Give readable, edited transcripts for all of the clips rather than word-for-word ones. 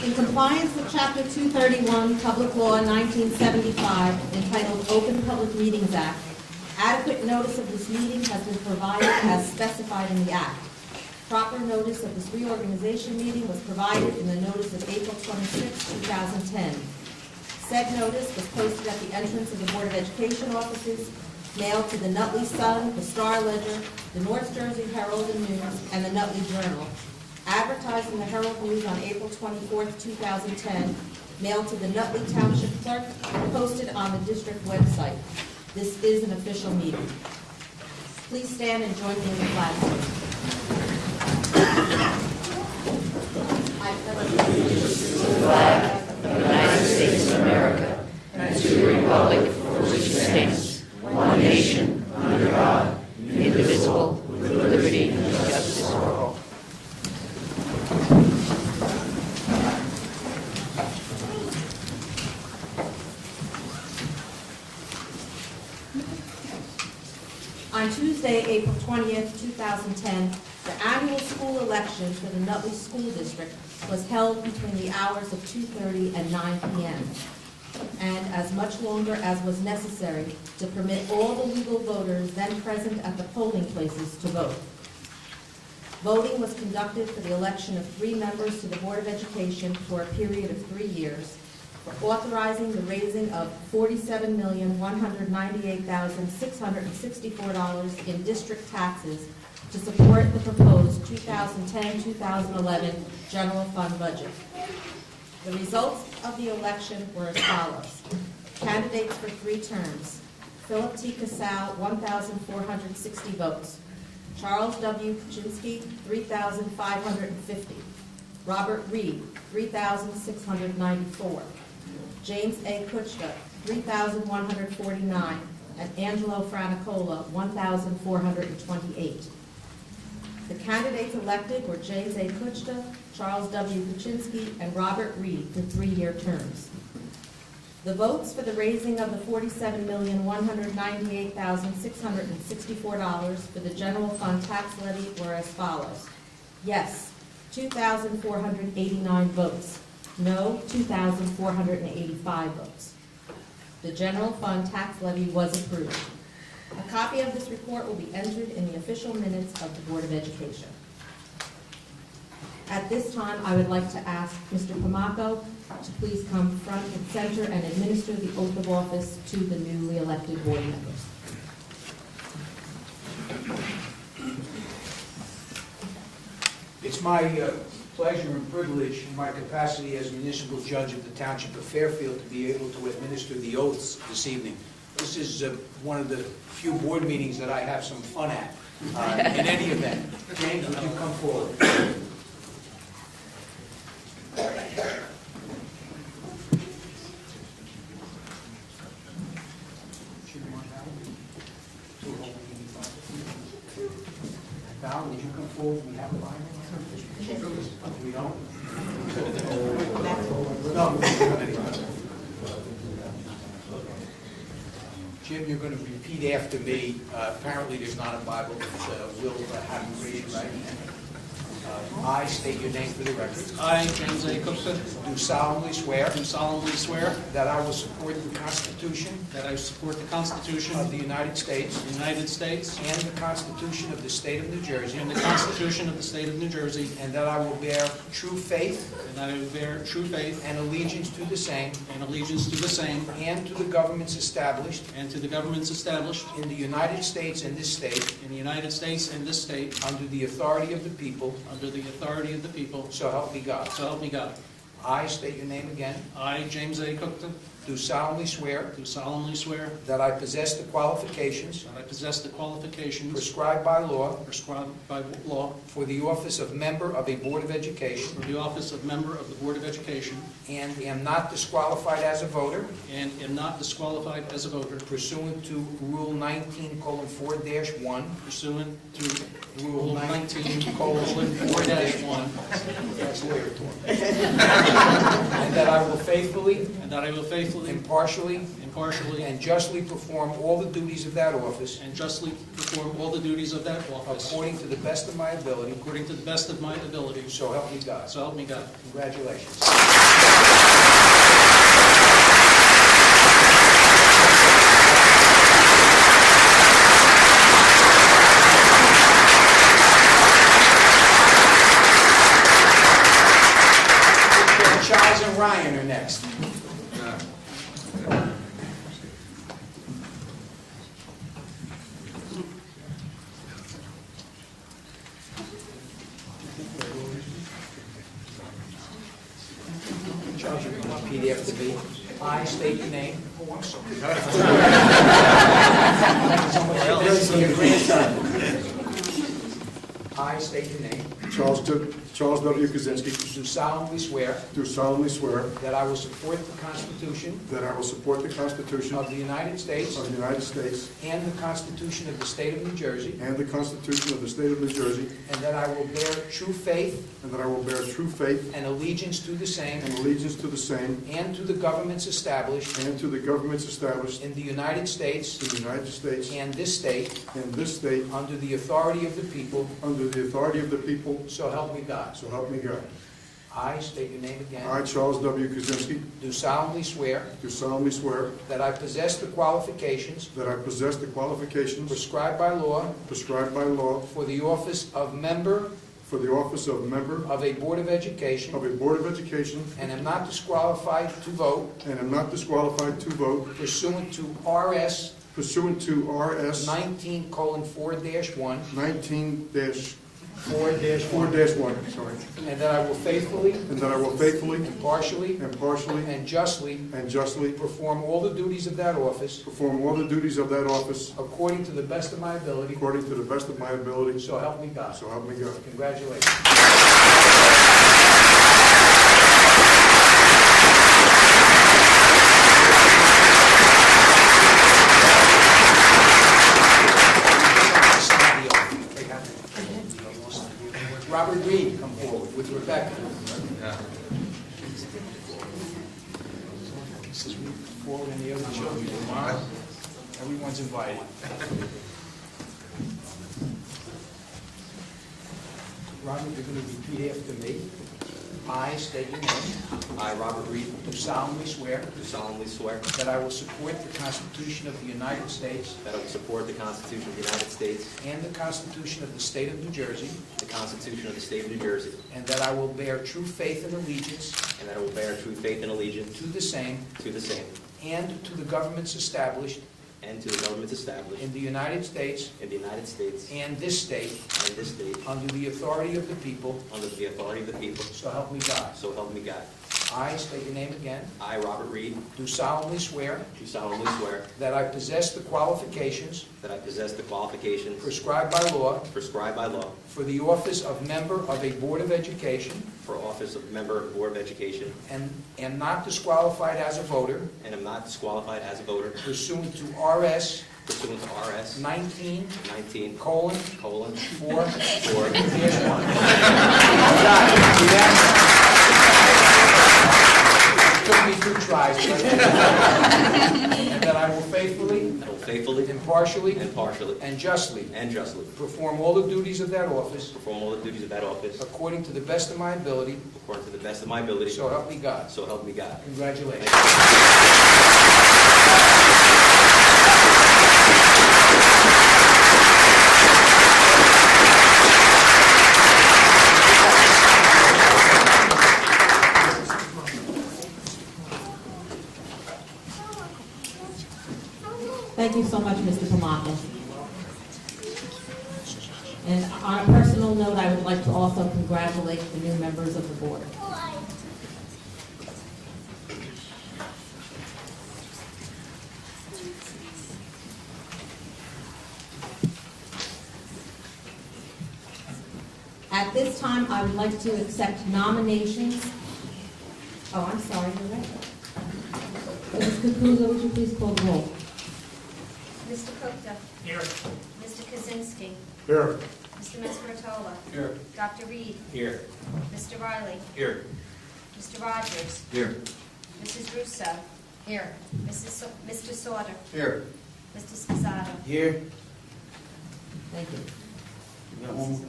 In compliance with Chapter 231, Public Law 1975, entitled Open Public Meetings Act, adequate notice of this meeting has been provided as specified in the Act. Proper notice of this reorganization meeting was provided in the notice of April 26, 2010. Said notice was posted at the entrance of the Board of Education offices, mailed to the Nutley Sun, the Star Ledger, the North Jersey Herald and News, and the Nutley Journal. Advertised in the Herald News on April 24, 2010, mailed to the Nutley Township Clerk, and posted on the district website. This is an official meeting. Please stand and join me in the flag salute. I pledge allegiance to the flag of the United States of America and to the republic for which it stands, one nation, under God, indivisible, with liberty and justice for all. On Tuesday, April 20th, 2010, the annual school election for the Nutley School District was held between the hours of 2:30 and 9 p.m., and as much longer as was necessary to permit all the legal voters then present at the polling places to vote. Voting was conducted for the election of 3 members to the Board of Education for a period of 3 years, for authorizing the raising of $47,198,664 in district taxes to support the proposed 2010-2011 general fund budget. The results of the election were as follows. Candidates for 3 terms: Philip T. Casal, 1,460 votes; Charles W. Kuczynski, 3,550; Robert Reed, 3,694; James A. Kuchta, 3,149, and Angelo Franicola, 1,428. The candidates elected were James A. Kuchta, Charles W. Kuczynski, and Robert Reed for 3-year terms. The votes for the raising of the $47,198,664 for the general fund tax levy were as follows. Yes, 2,489 votes. No, 2,485 votes. The general fund tax levy was approved. A copy of this report will be entered in the official minutes of the Board of Education. At this time, I would like to ask Mr. Pamaco to please come front and center and administer the oath of office to the newly elected board members. It's my pleasure and privilege in my capacity as municipal judge of the Township of Fairfield to be able to administer the oaths this evening. This is one of the few board meetings that I have some fun at. In any event, James, would you come forward? Val, would you come forward? We have a Bible. We don't? No. Jim, you're going to repeat after me. Apparently there's not a Bible, but we'll have you read it right now. I state your name for the record. I, James A. Cookson, Do solemnly swear that I will support the Constitution that I support the Constitution of the United States of the United States and the Constitution of the State of New Jersey, and the Constitution of the State of New Jersey, and that I will bear true faith and that I will bear true faith and allegiance to the same and allegiance to the same and to the governments established and to the governments established in the United States and this state in the United States and this state under the authority of the people, under the authority of the people, so help me God. so help me God. I state your name again. I, James A. Cookson, Do solemnly swear do solemnly swear that I possess the qualifications that I possess the qualifications prescribed by law prescribed by law for the office of member of a Board of Education for the office of member of the Board of Education and am not disqualified as a voter and am not disqualified as a voter pursuant to Rule 19:4-1, pursuant to Rule 19:4-1, that's lawyer talk, and that I will faithfully, and that I will faithfully, impartially, impartially, and justly perform all the duties of that office and justly perform all the duties of that office according to the best of my ability, according to the best of my ability. so help me God. So help me God. Congratulations. Charles and Ryan are next. Charles, you're going to repeat after me. I state your name. Oh, I'm sorry. Your grandson. I state your name. Charles W. Kaczynski, Do solemnly swear do solemnly swear that I will support the Constitution that I will support the Constitution of the United States of the United States and the Constitution of the State of New Jersey, and the Constitution of the State of New Jersey, and that I will bear true faith and that I will bear true faith and allegiance to the same and allegiance to the same and to the governments established and to the governments established in the United States in the United States and this state and this state under the authority of the people, under the authority of the people, so help me God. so help me God. I state your name again. I, Charles W. Kaczynski, Do solemnly swear do solemnly swear that I possess the qualifications that I possess the qualifications prescribed by law prescribed by law for the office of member for the office of member of a Board of Education, of a Board of Education, and am not disqualified to vote and am not disqualified to vote pursuant to RS pursuant to RS 19:4-1, 19-4-1, sorry, and that I will faithfully, and that I will faithfully, impartially, impartially, and justly and justly perform all the duties of that office perform all the duties of that office according to the best of my ability, according to the best of my ability, so help me God. so help me God. Congratulations. Robert Reed, come forward with Rebecca. Mrs. Reed, forward and the other children. Everyone's invited. Robert, you're going to repeat after me. I state your name. I, Robert Reed, Do solemnly swear do solemnly swear that I will support the Constitution of the United States that I will support the Constitution of the United States, and the Constitution of the State of New Jersey, the Constitution of the State of New Jersey, and that I will bear true faith and allegiance and that I will bear true faith and allegiance to the same to the same and to the governments established and to the governments established in the United States in the United States and this state and this state under the authority of the people, under the authority of the people, so help me God. so help me God. I state your name again. I, Robert Reed, Do solemnly swear do solemnly swear that I possess the qualifications that I possess the qualifications prescribed by law prescribed by law for the office of member of a Board of Education, for office of member of the Board of Education, and am not disqualified as a voter and am not disqualified as a voter pursuant to RS pursuant to RS 19:4-1. 19:4. It took me 2 tries, but and that I will faithfully, I will faithfully, impartially, impartially, and justly and justly perform all the duties of that office perform all the duties of that office according to the best of my ability, according to the best of my ability, so help me God. so help me God. Congratulations. Thank you so much, Mr. Pomaco. And on a personal note, I would like to also congratulate the new members of the board. At this time, I would like to accept nominations. Oh, I'm sorry, you're right. Ms. Kukuza, would you please call the roll? Mr. Kupta. Here. Mr. Kaczynski. Here. Mr. Messeratola. Here. Dr. Reed. Here. Mr. Riley. Here. Mr. Rogers. Here. Mrs. Russo. Here. Mr. Sauter. Here. Mr. Sposato. Here. Thank you. You got one more?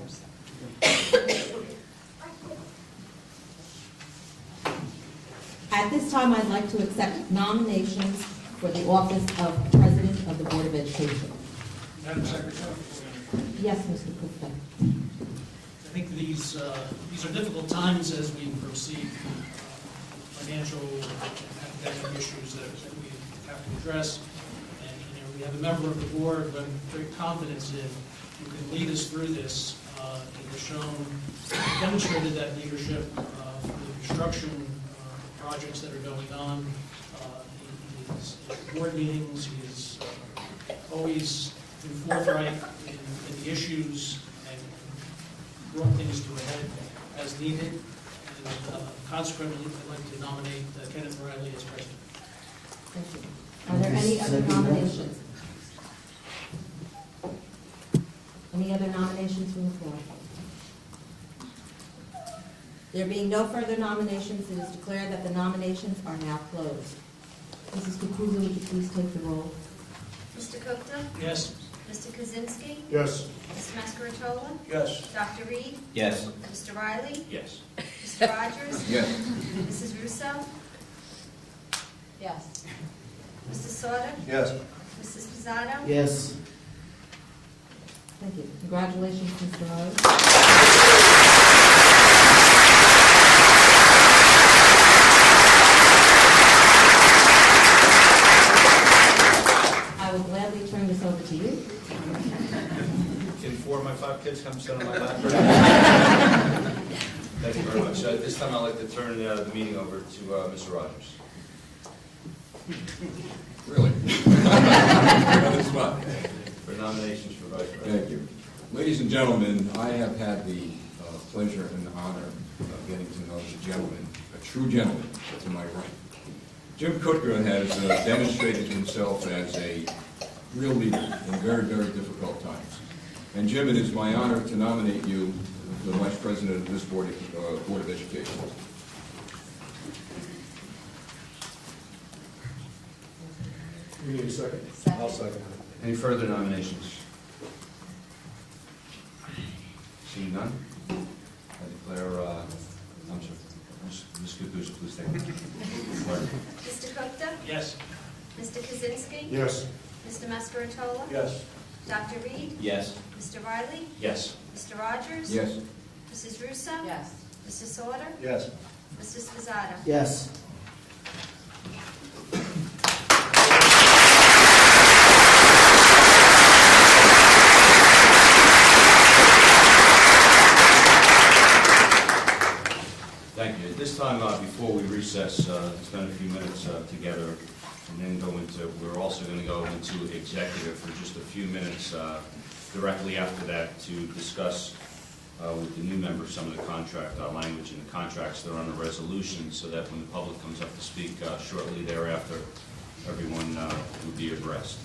At this time, I'd like to accept nominations for the office of President of the Board of Education. Madam Secretary, Yes, Mr. Gupta. I think these are difficult times as we proceed financial and academic issues that we have to address. And we have a member of the board who I'm very confident in who can lead us through this. He has demonstrated that leadership for the construction projects that are going on. His board meetings, he is always been forthright in the issues and brought things to a head as needed. And consequently, I'd like to nominate Kenneth Riley as president. Thank you. Are there any other nominations? Any other nominations from the floor? There being no further nominations, it is declared that the nominations are now closed. Mrs. Capuzzo, would you please take the roll? Mr. Gupta. Yes. Mr. Kaczynski. Yes. Mr. Mascaratola. Yes. Dr. Reed. Yes. Mr. Riley. Yes. Mr. Rogers. Yes. Mrs. Russo. Yes. Mr. Sauter. Yes. Mrs. Sposato. Yes. Thank you. Congratulations, Mr. Rose. I will gladly turn this over to you. Can 4 of my 5 kids come sit on my lap? Thank you very much. This time I'd like to turn the meeting over to Mr. Rogers. Really? That is fun. For nominations for Vice President. Thank you. Ladies and gentlemen, I have had the pleasure and honor of getting to know the gentleman, a true gentleman, to my right. Jim Kutka has demonstrated himself as a real leader in very, very difficult times. And Jim, it is my honor to nominate you for the Vice President of this Board of Education. We need a second. I'll second it. Any further nominations? Seeing none, I declare, I'm sorry, Ms. Kudush, please take it. Mr. Gupta. Yes. Mr. Kaczynski. Yes. Mr. Mascaratola. Yes. Dr. Reed. Yes. Mr. Riley. Yes. Mr. Rogers. Yes. Mrs. Russo. Yes. Mr. Sauter. Yes. Mr. Sposato. Yes. Thank you. At this time, before we recess, spend a few minutes together, and then we're also going to go into executive for just a few minutes directly after that to discuss with the new members some of the contract language in the contracts that are on the resolution, so that when the public comes up to speak shortly thereafter, everyone will be abreast.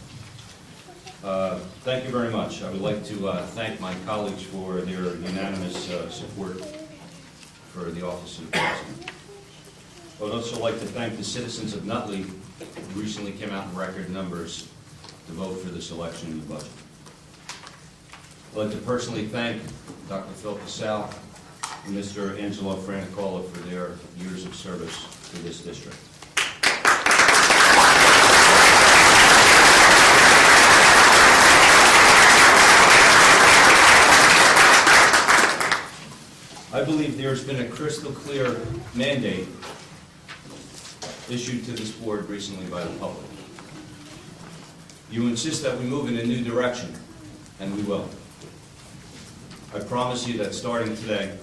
Thank you very much. I would like to thank my colleagues for their unanimous support for the office of the president. I would also like to thank the citizens of Nutley who recently came out in record numbers to vote for this election in the budget. I'd like to personally thank Dr. Phil Casal and Mr. Angelo Franicola for their years of service to this district. I believe there's been a crystal clear mandate issued to this board recently by the public. You insist that we move in a new direction, and we will. I promise you that starting today,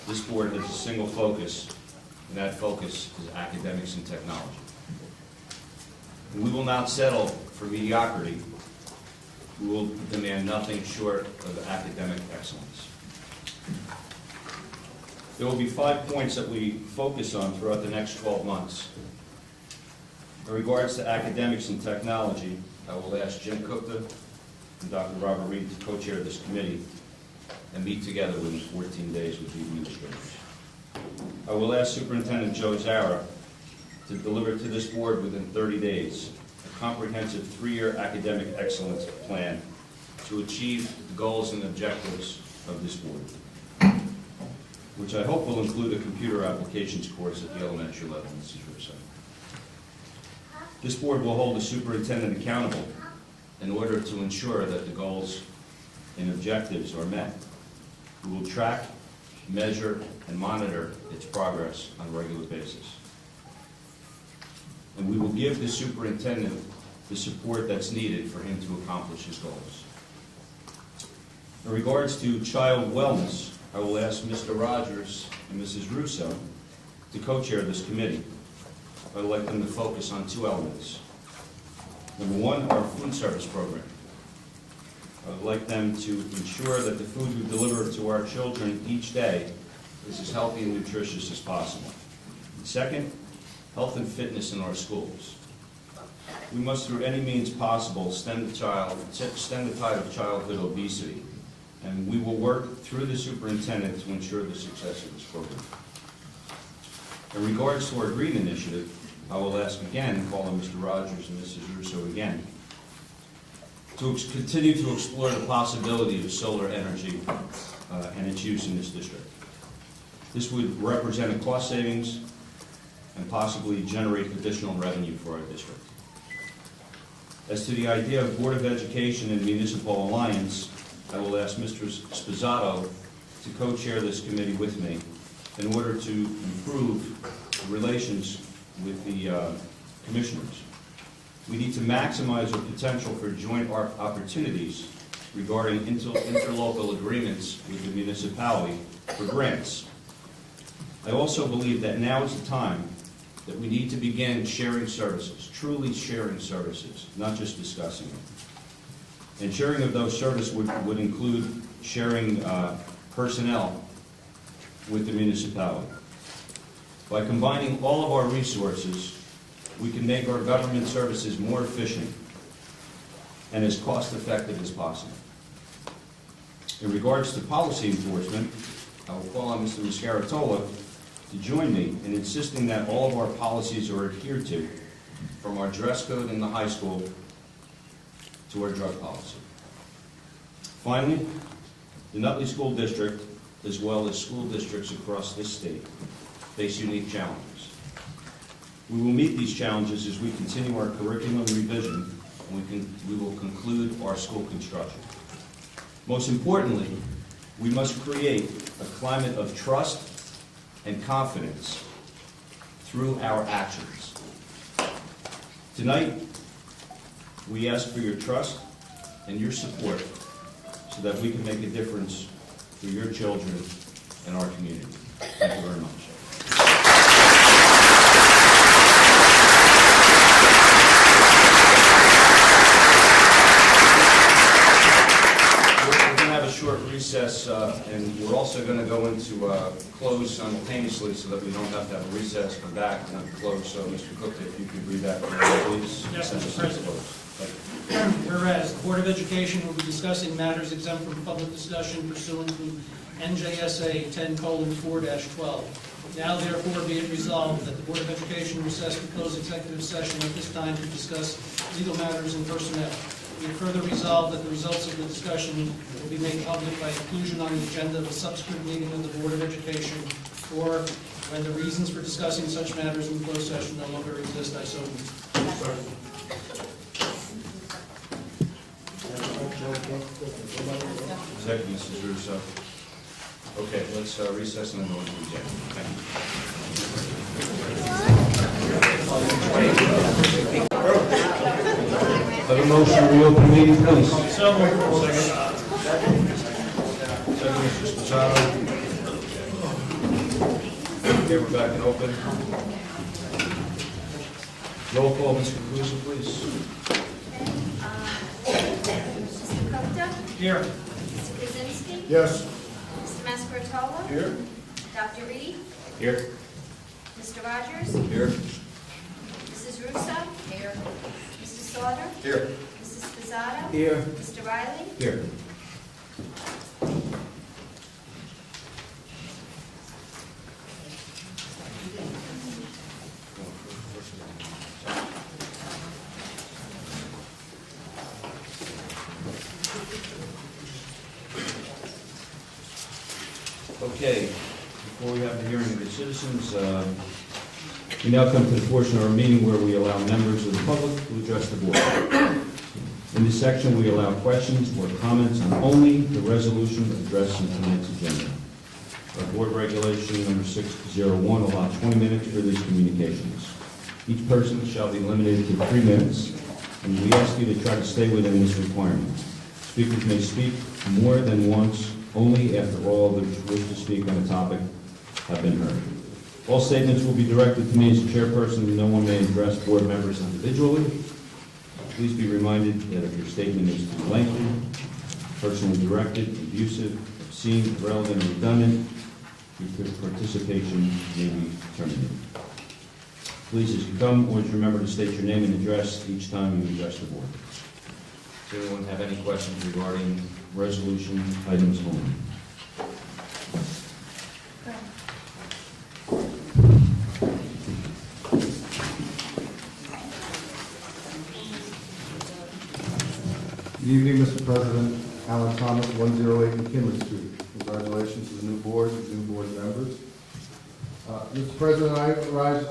this board has a single focus, and that focus is academics and technology. And we will not settle for mediocrity. We will demand nothing short of academic excellence. There will be 5 points that we focus on throughout the next 12 months. In regards to academics and technology, I will ask Jim Kutka and Dr. Robert Reed to co-chair this committee and meet together within 14 days with the administrators. I will ask Superintendent Joe Zara to deliver to this board within 30 days a comprehensive 3-year academic excellence plan to achieve the goals and objectives of this board, which I hope will include a computer applications course at the elementary level, Mrs. Russo. This board will hold the superintendent accountable in order to ensure that the goals and objectives are met. We will track, measure, and monitor its progress on a regular basis. And we will give the superintendent the support that's needed for him to accomplish his goals. In regards to child wellness, I will ask Mr. Rogers and Mrs. Russo to co-chair this committee. I would like them to focus on 2 elements. Number 1, our food service program. I would like them to ensure that the food we deliver to our children each day is as healthy and nutritious as possible. Second, health and fitness in our schools. We must, through any means possible, stem the tide of childhood obesity, and we will work through the superintendent to ensure the success of this program. In regards to our green initiative, I will ask again, call on Mr. Rogers and Mrs. Russo again, to continue to explore the possibility of solar energy and its use in this district. This would represent a cost savings and possibly generate additional revenue for our district. As to the idea of Board of Education and Municipal Alliance, I will ask Mr. Sposato to co-chair this committee with me in order to improve the relations with the commissioners. We need to maximize our potential for joint opportunities regarding interlocal agreements with the municipality for grants. I also believe that now is the time that we need to begin sharing services, truly sharing services, not just discussing them. And sharing of those services would include sharing personnel with the municipality. By combining all of our resources, we can make our government services more efficient and as cost-effective as possible. In regards to policy enforcement, I will call on Mr. Mascaratola to join me in insisting that all of our policies are adhered to, from our dress code in the high school to our drug policy. Finally, the Nutley School District, as well as school districts across this state, face unique challenges. We will meet these challenges as we continue our curriculum revision and we will conclude our school construction. Most importantly, we must create a climate of trust and confidence through our actions. Tonight, we ask for your trust and your support so that we can make a difference for your children and our community. Thank you very much. Short recess, and we're also going to go into close simultaneously so that we don't have to have a recess, come back, and have to close. So, Mr. Cook, if you could read that for me, please. Yes, Mr. President. Whereas the Board of Education will be discussing matters exempt from public discussion pursuant to NJSA 10:4-12. Now therefore be it resolved that the Board of Education recess to close executive session at this time to discuss legal matters and personnel. We further resolve that the results of the discussion will be made public by inclusion on the agenda of a subsequent meeting of the Board of Education, or when the reasons for discussing such matters in closed session no longer exist, I so move. Second, Mrs. Russo. Okay, let's recess and then go into executive. Thank you. Have a motion to reopen meeting, please. So moved. Second, Mr. Sposato. Okay, we're back in open. Roll call, Ms. Conclusive, please. Mr. Gupta? Here. Mr. Kaczynski? Yes. Mr. Mascarotola? Here. Dr. Reed? Here. Mr. Rogers? Here. Mrs. Russo? Here. Mr. Slaughter? Here. Mrs. Sposato? Here. Mr. Riley? Here. Okay, before we have the hearing of the citizens, we now come to the portion of our meeting where we allow members of the public to address the board. In this section, we allow questions or comments on only the resolution addressed in tonight's agenda. Our board regulation number 601 allows 20 minutes for these communications. Each person shall be limited to 3 minutes, and we ask you to try to stay within this requirement. Speakers may speak more than once, only after all others who wish to speak on a topic have been heard. All statements will be directed to me as chairperson, and no one may address board members individually. Please be reminded that if your statement is too lengthy, personally directed, abusive, obscene, irrelevant, or redundant, your participation may be terminated. Please, as you come, always remember to state your name and address each time you address the board. Does anyone have any questions regarding resolution items only? Good evening, Mr. President. Alan Thomas, 108 McKinley Street. Congratulations to the new board, the new board members. Mr. President, I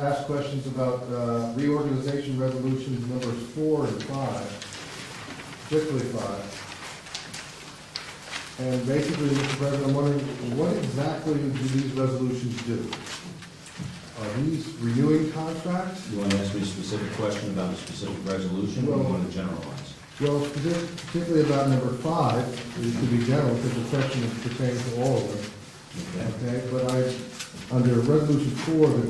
asked questions about reorganization resolutions numbers 4 and 5, particularly 5. And basically, Mr. President, I'm wondering, what exactly do these resolutions do? Are these renewing contracts? You want to ask me a specific question about a specific resolution, or you want to generalize? Well, particularly about number 5, it could be general because the section pertains to all of them. Okay, but under resolution 4, the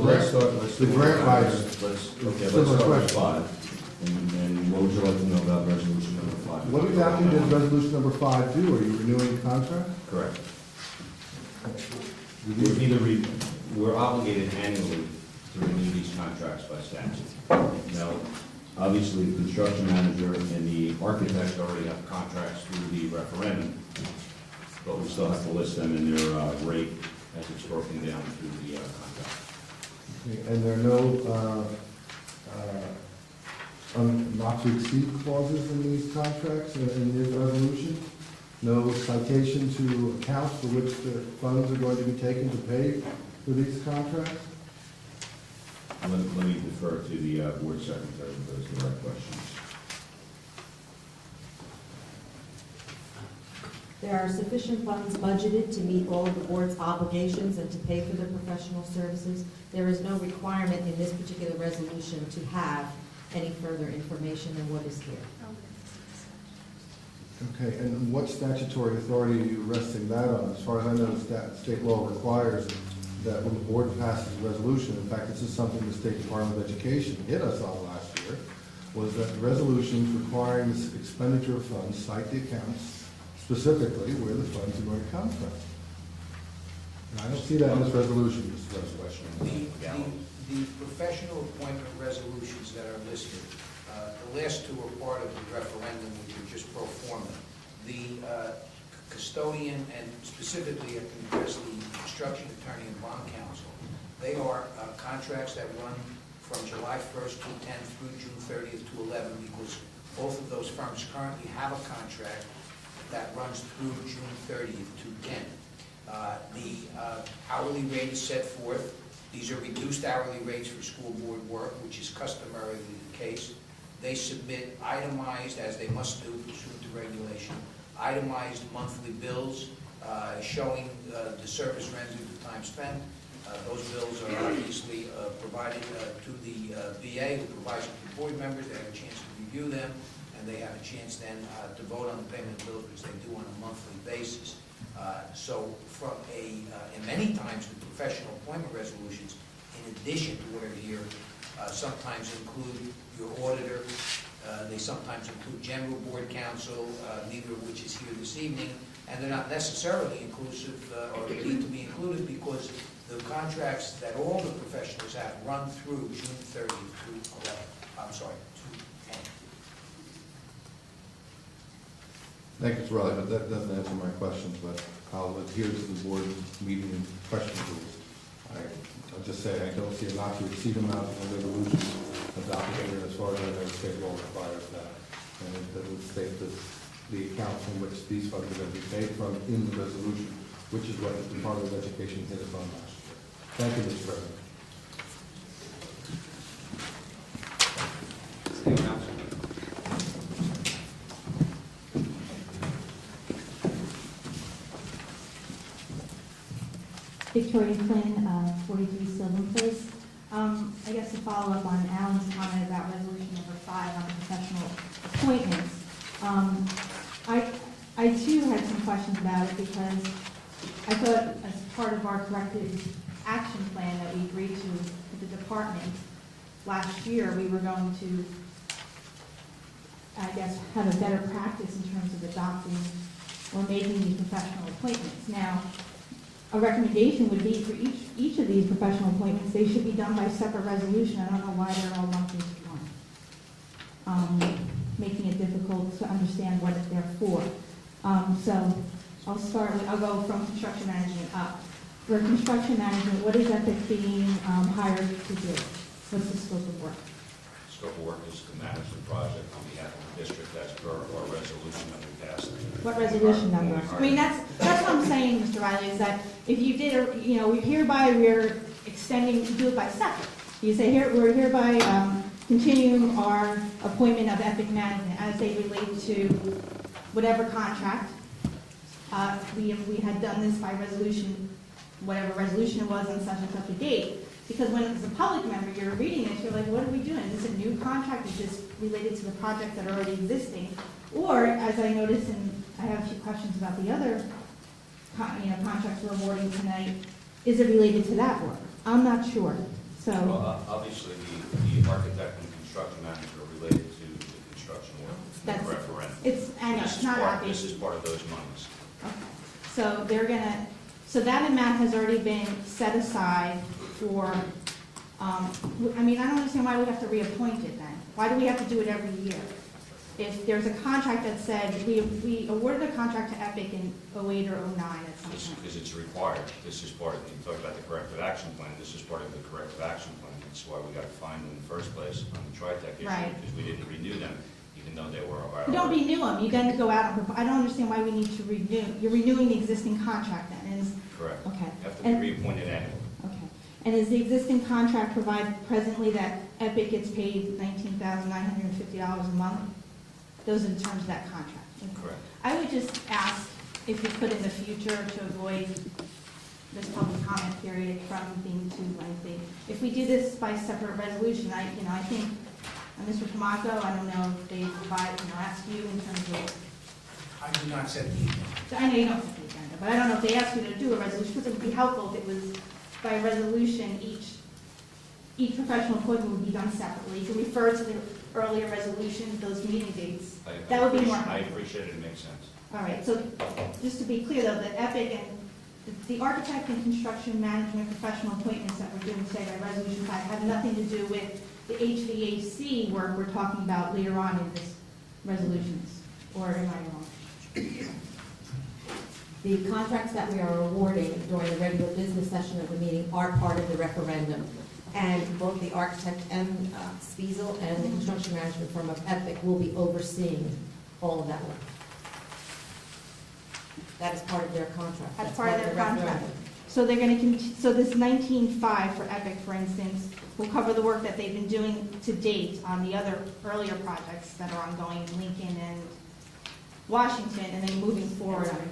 grant writers. Let's start with 5. And what would you like to know about resolution number 5? What exactly does resolution number 5 do? Are you renewing contract? Correct. We're obligated annually to renew these contracts by statute. Now, obviously, the construction manager and the architect already have contracts through the referendum, but we still have to list them in their rate as it's broken down through the contract. Okay, and there are no not to exceed clauses in these contracts, in this resolution? No citation to accounts for which the funds are going to be taken to pay for these contracts? Let me defer to the board secretary for those direct questions. There are sufficient funds budgeted to meet all of the board's obligations and to pay for the professional services. There is no requirement in this particular resolution to have any further information than what is here. Okay, and what statutory authority are you resting that on? As far as I know, state law requires that when the board passes a resolution, in fact, this is something the State Department of Education hit us on last year, was that resolutions requiring this expenditure of funds cite the accounts specifically where the funds are going to come from. And I don't see that in this resolution, Mr. President. The professional appointment resolutions that are listed, the last two are part of the referendum, which are just pro forma. The custodian, and specifically I can address the construction attorney and bond counsel, they are contracts that run from July 1st to 10th through June 30th to 11, because both of those firms currently have a contract that runs through June 30th to 10. The hourly rate is set forth. These are reduced hourly rates for school board work, which is customarily the case. They submit itemized, as they must do pursuant to regulation, itemized monthly bills showing the service rendered, the time spent. Those bills are obviously provided to the VA, who provides them to board members. They have a chance to review them, and they have a chance then to vote on the payment of bills, which they do on a monthly basis. So from and many times the professional appointment resolutions, in addition to what are here, sometimes include your auditor. They sometimes include general board counsel, neither of which is here this evening, and they're not necessarily inclusive or need to be included because the contracts that all the professionals have run through June 30th to 11. I'm sorry, to 10. Thank you, Mr. Riley, but that doesn't answer my questions, but I'll adhere to the board meeting question rules. I'll just say I don't see a not to exceed amount of resolution adopted here, as far as I know, state law requires that. And it would state that the account from which these funds are going to be paid from in the resolution, which is what the Department of Education hit us on last year. Thank you, Mr. President. Anyone else? Victoria Flynn, 43 Sylvan Place. I guess to follow up on Alan's comment about resolution number 5 on the professional appointments. I too had some questions about it because I thought as part of our corrective action plan that we agreed to with the department last year, we were going to, I guess, have a better practice in terms of adopting or making these professional appointments. Now, a recommendation would be for each of these professional appointments, they should be done by separate resolution. I don't know why they're all lumped into one, making it difficult to understand what they're for. So I'll go from construction management up. For construction management, what is EPIC being hired to do? What's the scope of work? Scope of work is to manage the project on behalf of the district as per our resolution that we passed. What resolution number? I mean, that's what I'm saying, Mr. Riley, is that if you did, we're extending, do it by separate. You say, we're hereby continuing our appointment of EPIC management as they relate to whatever contract. We had done this by resolution, whatever resolution it was on such and such a date. Because when it's a public member, you're reading it, you're like, what are we doing? Is this a new contract? Is this related to the project that are already existing? Or, as I noticed, and I have a few questions about the other contracts we're awarding tonight, is it related to that work? I'm not sure. So, Well, obviously, the architect and construction manager are related to the construction work, the That's- referendum. I know, it's not obvious. This is part of those monies. Okay. So so that amount has already been set aside for, I don't understand why we have to reappoint it then. Why do we have to do it every year? If there's a contract that said, we awarded a contract to EPIC in 08 or 09 at some point. Because it's required. This is part of, you talk about the corrective action plan, this is part of the corrective action plan. That's why we got fined in the first place on the TriTech issue. Right. Because we didn't renew them, even though they were our. You don't renew them, you then go out and, I don't understand why we need to renew. You're renewing the existing contract then, Correct. okay. Have to be And- reappointed annually. Okay. And is the existing contract provide presently that EPIC gets paid $19,950 a month? Those are the terms of that contract. Correct. I would just ask if you could in the future to avoid this public comment period from being too lengthy. If we do this by separate resolution, I think, Mr. Tomaco, I don't know if they provide, ask you in terms of, I do not set the agenda. I know you don't set the agenda, but I don't know if they ask you to do a resolution, because it would be helpful if it was by resolution, each professional appointment would be done separately. You can refer to the earlier resolutions, those meeting dates. That would be more I helpful. appreciate it, it makes sense. All right, so just to be clear though, that EPIC and the architect and construction management professional appointments that we're doing today by resolution 5 have nothing to do with the HVAC work we're talking about later on in this resolutions, or am I wrong? The contracts that we are awarding during the regular business session of the meeting are part of the referendum. And both the architect and Spiesel and the construction management firm of EPIC will be overseeing all of that work. That is part of their contract. That's part of their the contract. referendum. So they're going to, so this 19.5 for EPIC, for instance, will cover the work that they've been doing to date on the other earlier projects that are ongoing in Lincoln and Washington, and then moving forward on it.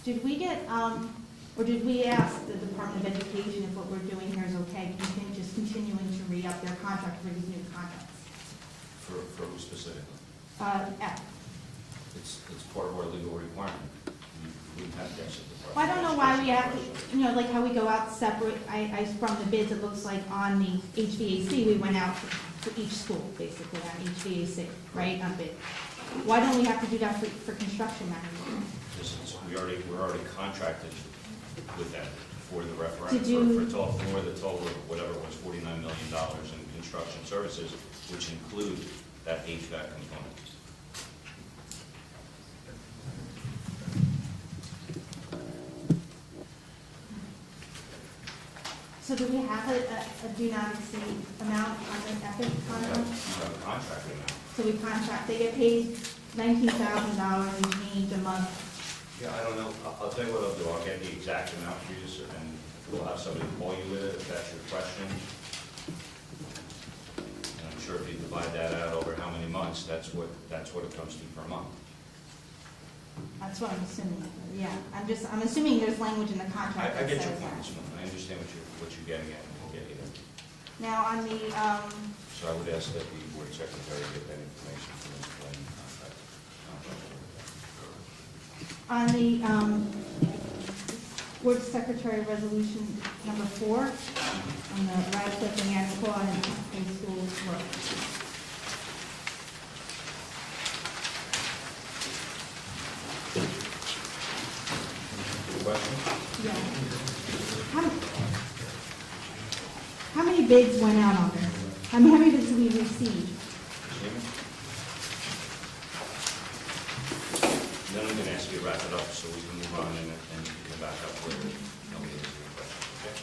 Did we get, or did we ask the Department of Education if what we're doing here is okay, just continuing to re-up their contract for these new contracts? For who specifically? F. It's part of our legal requirement. We have to ask the Department Well, I don't know why we have, Education. to, like how we go out separate, from the bids, it looks like on the HVAC, we went out for each school, basically, on HVAC, right, on bid. Why don't we have to do that for construction management? We're already contracted with them for the Did referendum, you- for the total of whatever it was, $49 million in construction services, which include that HVAC component. So do we have a do not exceed amount on an Epic contract? Contract now. So we contract, they get paid $19,000 and change a month. Yeah, I don't know. I'll tell you what I'll do. I'll get the exact amount for you, and we'll have somebody call you with it, if that's your question. And I'm sure if you divide that out over how many months, that's what it comes to per month. That's what I'm assuming. Yeah, I'm assuming there's language in the I contract that get your says point, that. Ms. Moon. I understand what you're getting at, and we'll get you there. Now, on the, So I would ask that the board secretary get that information from Ms. Flynn. on the board secretary resolution number 4, on the Radcliffe and Yanaqua and high school work. Question? Yeah. How many bids went out on this? How many bids did we receive? Then I'm going to ask you to wrap it up so we can move on and come back up with nobody has any questions, okay?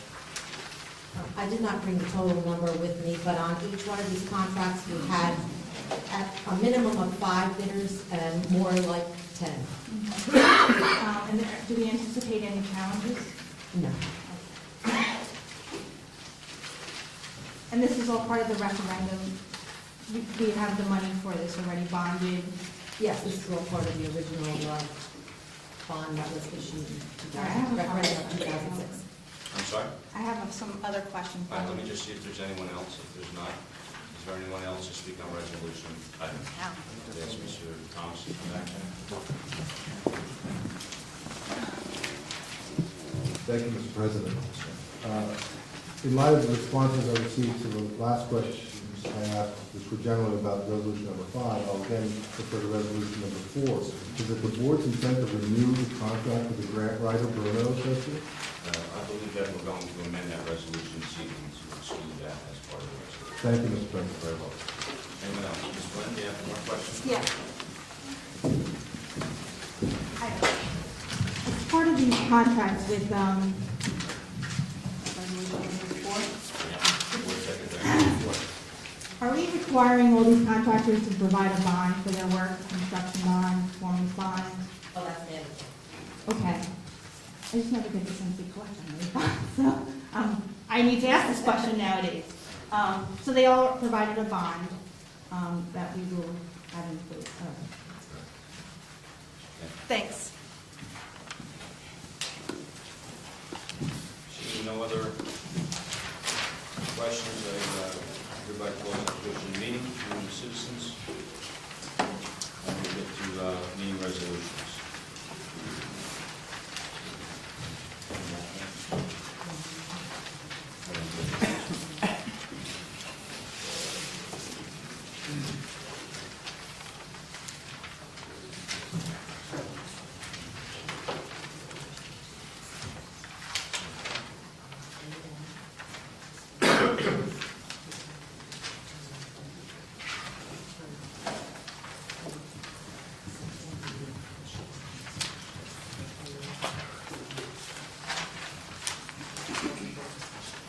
I did not bring the total number with me, but on each one of these contracts, we had at a minimum of 5 bidders and more like 10. And do we anticipate any challenges? No. And this is all part of the referendum. We have the money for this already bonded. Yes, this is all part of the original bond that was issued in All right, I have a referendum of comment. 2006. I'm sorry? I have some other questions. All right, let me just see if there's anyone else. If there's not, is there anyone else to speak on resolution item? Yes, Mr. Thomas, you come back there. Thank you, Mr. President. In light of the responses I received to the last questions I asked, which were generally about resolution number 5, I'll again refer to resolution number 4. Is it the board's intent to renew the contract with the grant writer Bruno Associates? I believe that we're going to amend that resolution this evening to exclude that as part of the resolution. Thank you, Mr. President, very much. Anyone else? Ms. Flynn, do you have more questions? Yeah. As part of these contracts with, resolution number 4, Board Secretary, report. are we requiring all these contractors to provide a bond for their work, construction bond, performance bond? Oh, that's mandatory. Okay. I just never get the sense of collection those bonds, so, I need to ask this question nowadays. So they all provided a bond, that we will have in place. Thanks. Seeing no other questions, I hereby close the portion of the meeting from the citizens. And we'll get to meeting resolutions.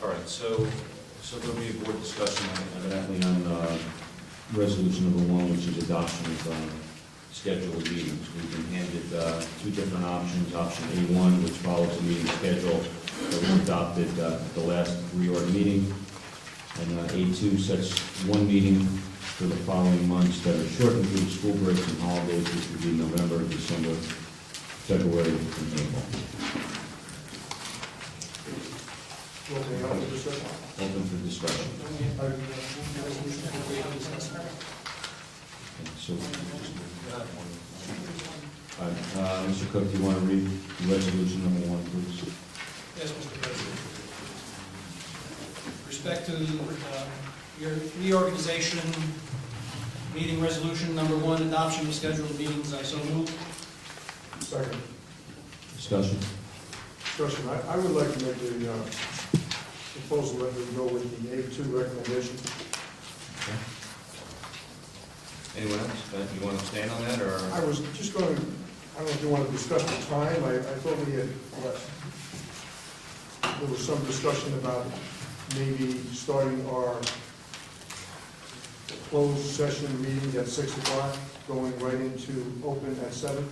All right, so there'll be a board discussion evidently on resolution number 1, which is adoption of scheduled meetings. We've been handed 2 different options. Option A1, which follows the meeting schedule that was adopted at the last reorg meeting, and A2 sets 1 meeting for the following months that are shortened due to school breaks and holidays, which would be November, December, February, and April. Open up the discussion. Open for discussion. So, Mr. Cook, do you want to read resolution number 1, please? Yes, Mr. President. With respect to your reorganization, meeting resolution number 1, adoption of scheduled meetings, I so move. Second. Discussion. Discussion. I would like to make the proposal that we go with the A2 recommendation. Anyone else? You want to stand on that, or? I was just going to, I don't know if you want to discuss the time. I thought we had, there was some discussion about maybe starting our closed session meeting at 6 o'clock, going right into open at 7.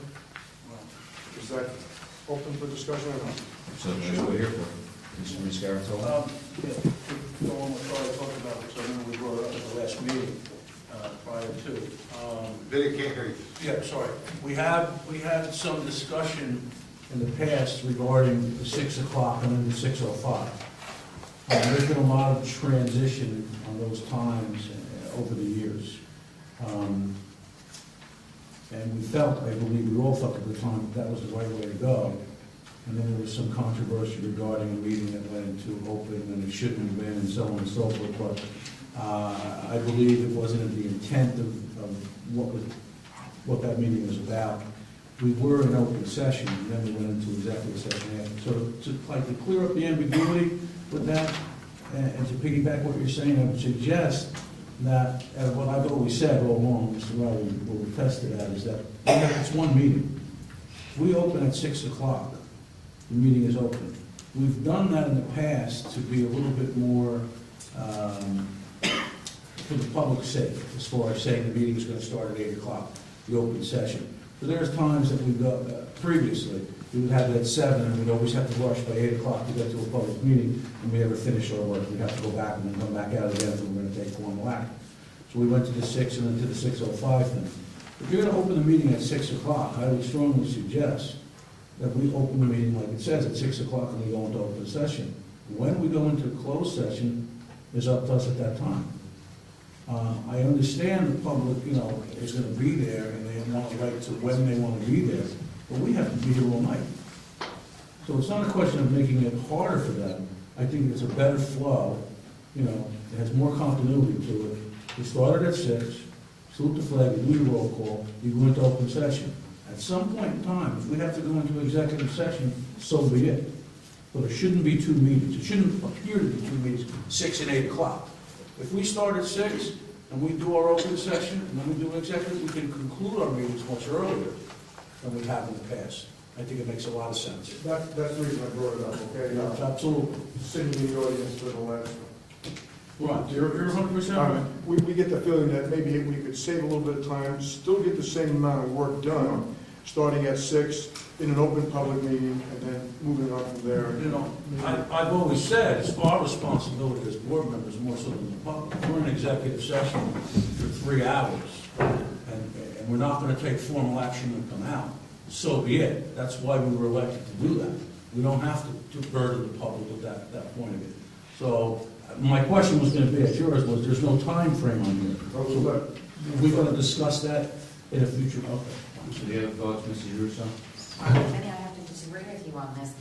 Is that open for discussion or not? So that's what we're here for. Mr. Miscaritone? Go on with what I talked about, which I remember we brought up at the last meeting prior to. Vinnie, can't hear you. Yeah, sorry. We had some discussion in the past regarding the 6 o'clock and then the 6:05. There's been a lot of transition on those times over the years. And we felt, I believe, we all felt at the time that was the right way to go. And then there was some controversy regarding a meeting that went into open and it shouldn't have been and so on and so forth. But I believe it wasn't the intent of what that meeting was about. We were in open session and then we went into executive session after. So to clear up the ambiguity with that and to piggyback what you're saying, I would suggest that, what I've always said all along, Mr. Riley, what we tested at, is that it's one meeting. If we open at 6 o'clock, the meeting is open. We've done that in the past to be a little bit more, for the public's sake, as far as saying the meeting is going to start at 8 o'clock, the open session. So there's times that we've got, previously, we would have it at 7, and we'd always have to rush by 8 o'clock to get to a public meeting, and we never finish our work. We'd have to go back and then come back out again if we were going to take formal action. So we went to the 6 and then to the 6:05 thing. If you're going to open the meeting at 6 o'clock, I would strongly suggest that we open the meeting like it says at 6 o'clock and we go into open session. When we go into closed session is up to us at that time. I understand the public, is going to be there and they want to right to when they want to be there, but we have to be here all night. So it's not a question of making it harder for them. I think it's a better flow, it has more continuity to it. We started at 6, salute the flag, we do the roll call, you go into open session. At some point in time, if we have to go into executive session, so be it. But it shouldn't be 2 meetings. It shouldn't appear to be 2 meetings, 6 and 8 o'clock. If we start at 6 and we do our open session and then we do executive, we can conclude our meetings much earlier than we have in the past. I think it makes a lot of sense. That's the reason I brought it up, okay? Absolutely. Sitting in the audience for the last one. Right, you're 100% right. We get the feeling that maybe we could save a little bit of time, still get the same amount of work done, starting at 6 in an open public meeting, and then moving on from there. I've always said, it's our responsibility as board members, more so than the public. We're in executive session for 3 hours, and we're not going to take formal action and come out. So be it. That's why we were elected to do that. We don't have to burden the public with that point of view. So my question was going to be, as yours was, there's no time frame on here. So we're going to discuss that in a future. Okay. So do you have thoughts, Mrs. Russo? Maybe I have to disagree with you on this.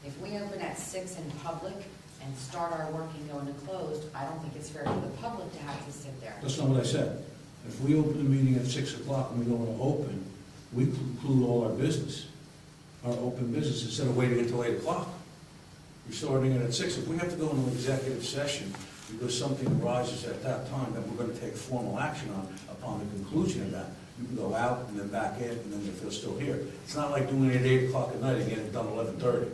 If we open at 6 in public and start our work and go into closed, I don't think it's fair for the public to have to sit there. That's not what I said. If we open the meeting at 6 o'clock and we go into open, we conclude all our business, our open business, instead of waiting until 8 o'clock. We're starting it at 6. If we have to go into executive session because something arises at that time that we're going to take formal action on upon the conclusion of that, you can go out and then back in, and then if they're still here. It's not like doing it at 8 o'clock at night and getting it done at 11:30.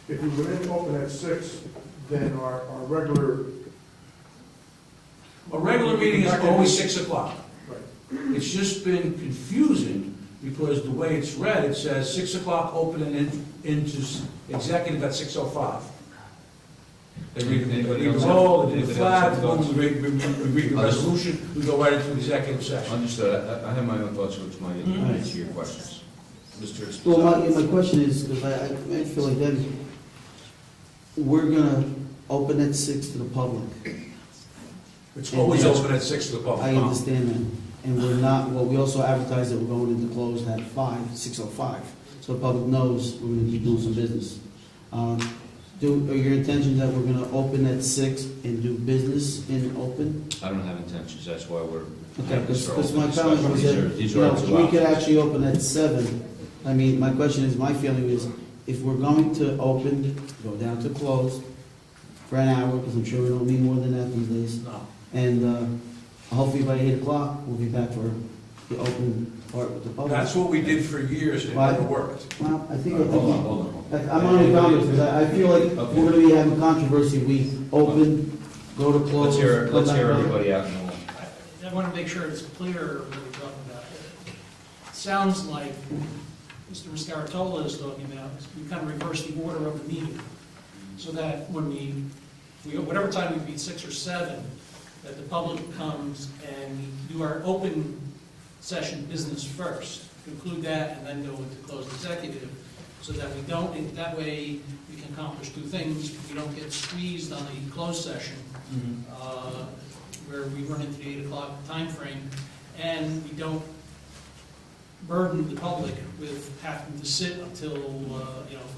If we were in open at 6, then our regular... A regular meeting is always 6 o'clock. Right. It's just been confusing because the way it's read, it says 6 o'clock open and into executive at 6:05. They read the roll, they do the flag, we read the resolution, we go right into executive session. Understood. I have my own thoughts, which might answer your questions. Mr. Esposito? Well, my question is, because I feel like then, we're gonna open at 6 to the public. It's always open at 6 to the public. I understand that. And we're not, well, we also advertise that we're going into closed at 6:05, so the public knows we're gonna keep doing some business. Are your intentions that we're gonna open at 6 and do business in open? I don't have intentions, that's why we're... Okay, because my comment was that, These are two we could options. actually open at 7. I mean, my question is, my feeling is, if we're going to open, go down to closed for an hour, because I'm sure we don't need more than that these days. No. And hopefully by 8 o'clock, we'll be back for the open part with the public. That's what we did for years, and it Why? never worked. Well, I think, Hold on. I'm on the comments, because I feel like we're gonna be having controversy. We open, go to close. Let's come hear back. everybody out. and I want to make sure it's clear what we're talking about. It sounds like Mr. Mascaratola is talking about, is we kind of reverse the order of the meeting, so that when we whatever time we meet, 6 or 7, that the public comes and we do our open session business first, conclude that, and then go into closed executive, so that we don't, that way we can accomplish two things. We don't get squeezed on the closed session, where we run into the 8 o'clock timeframe, and we don't burden the public with having to sit until,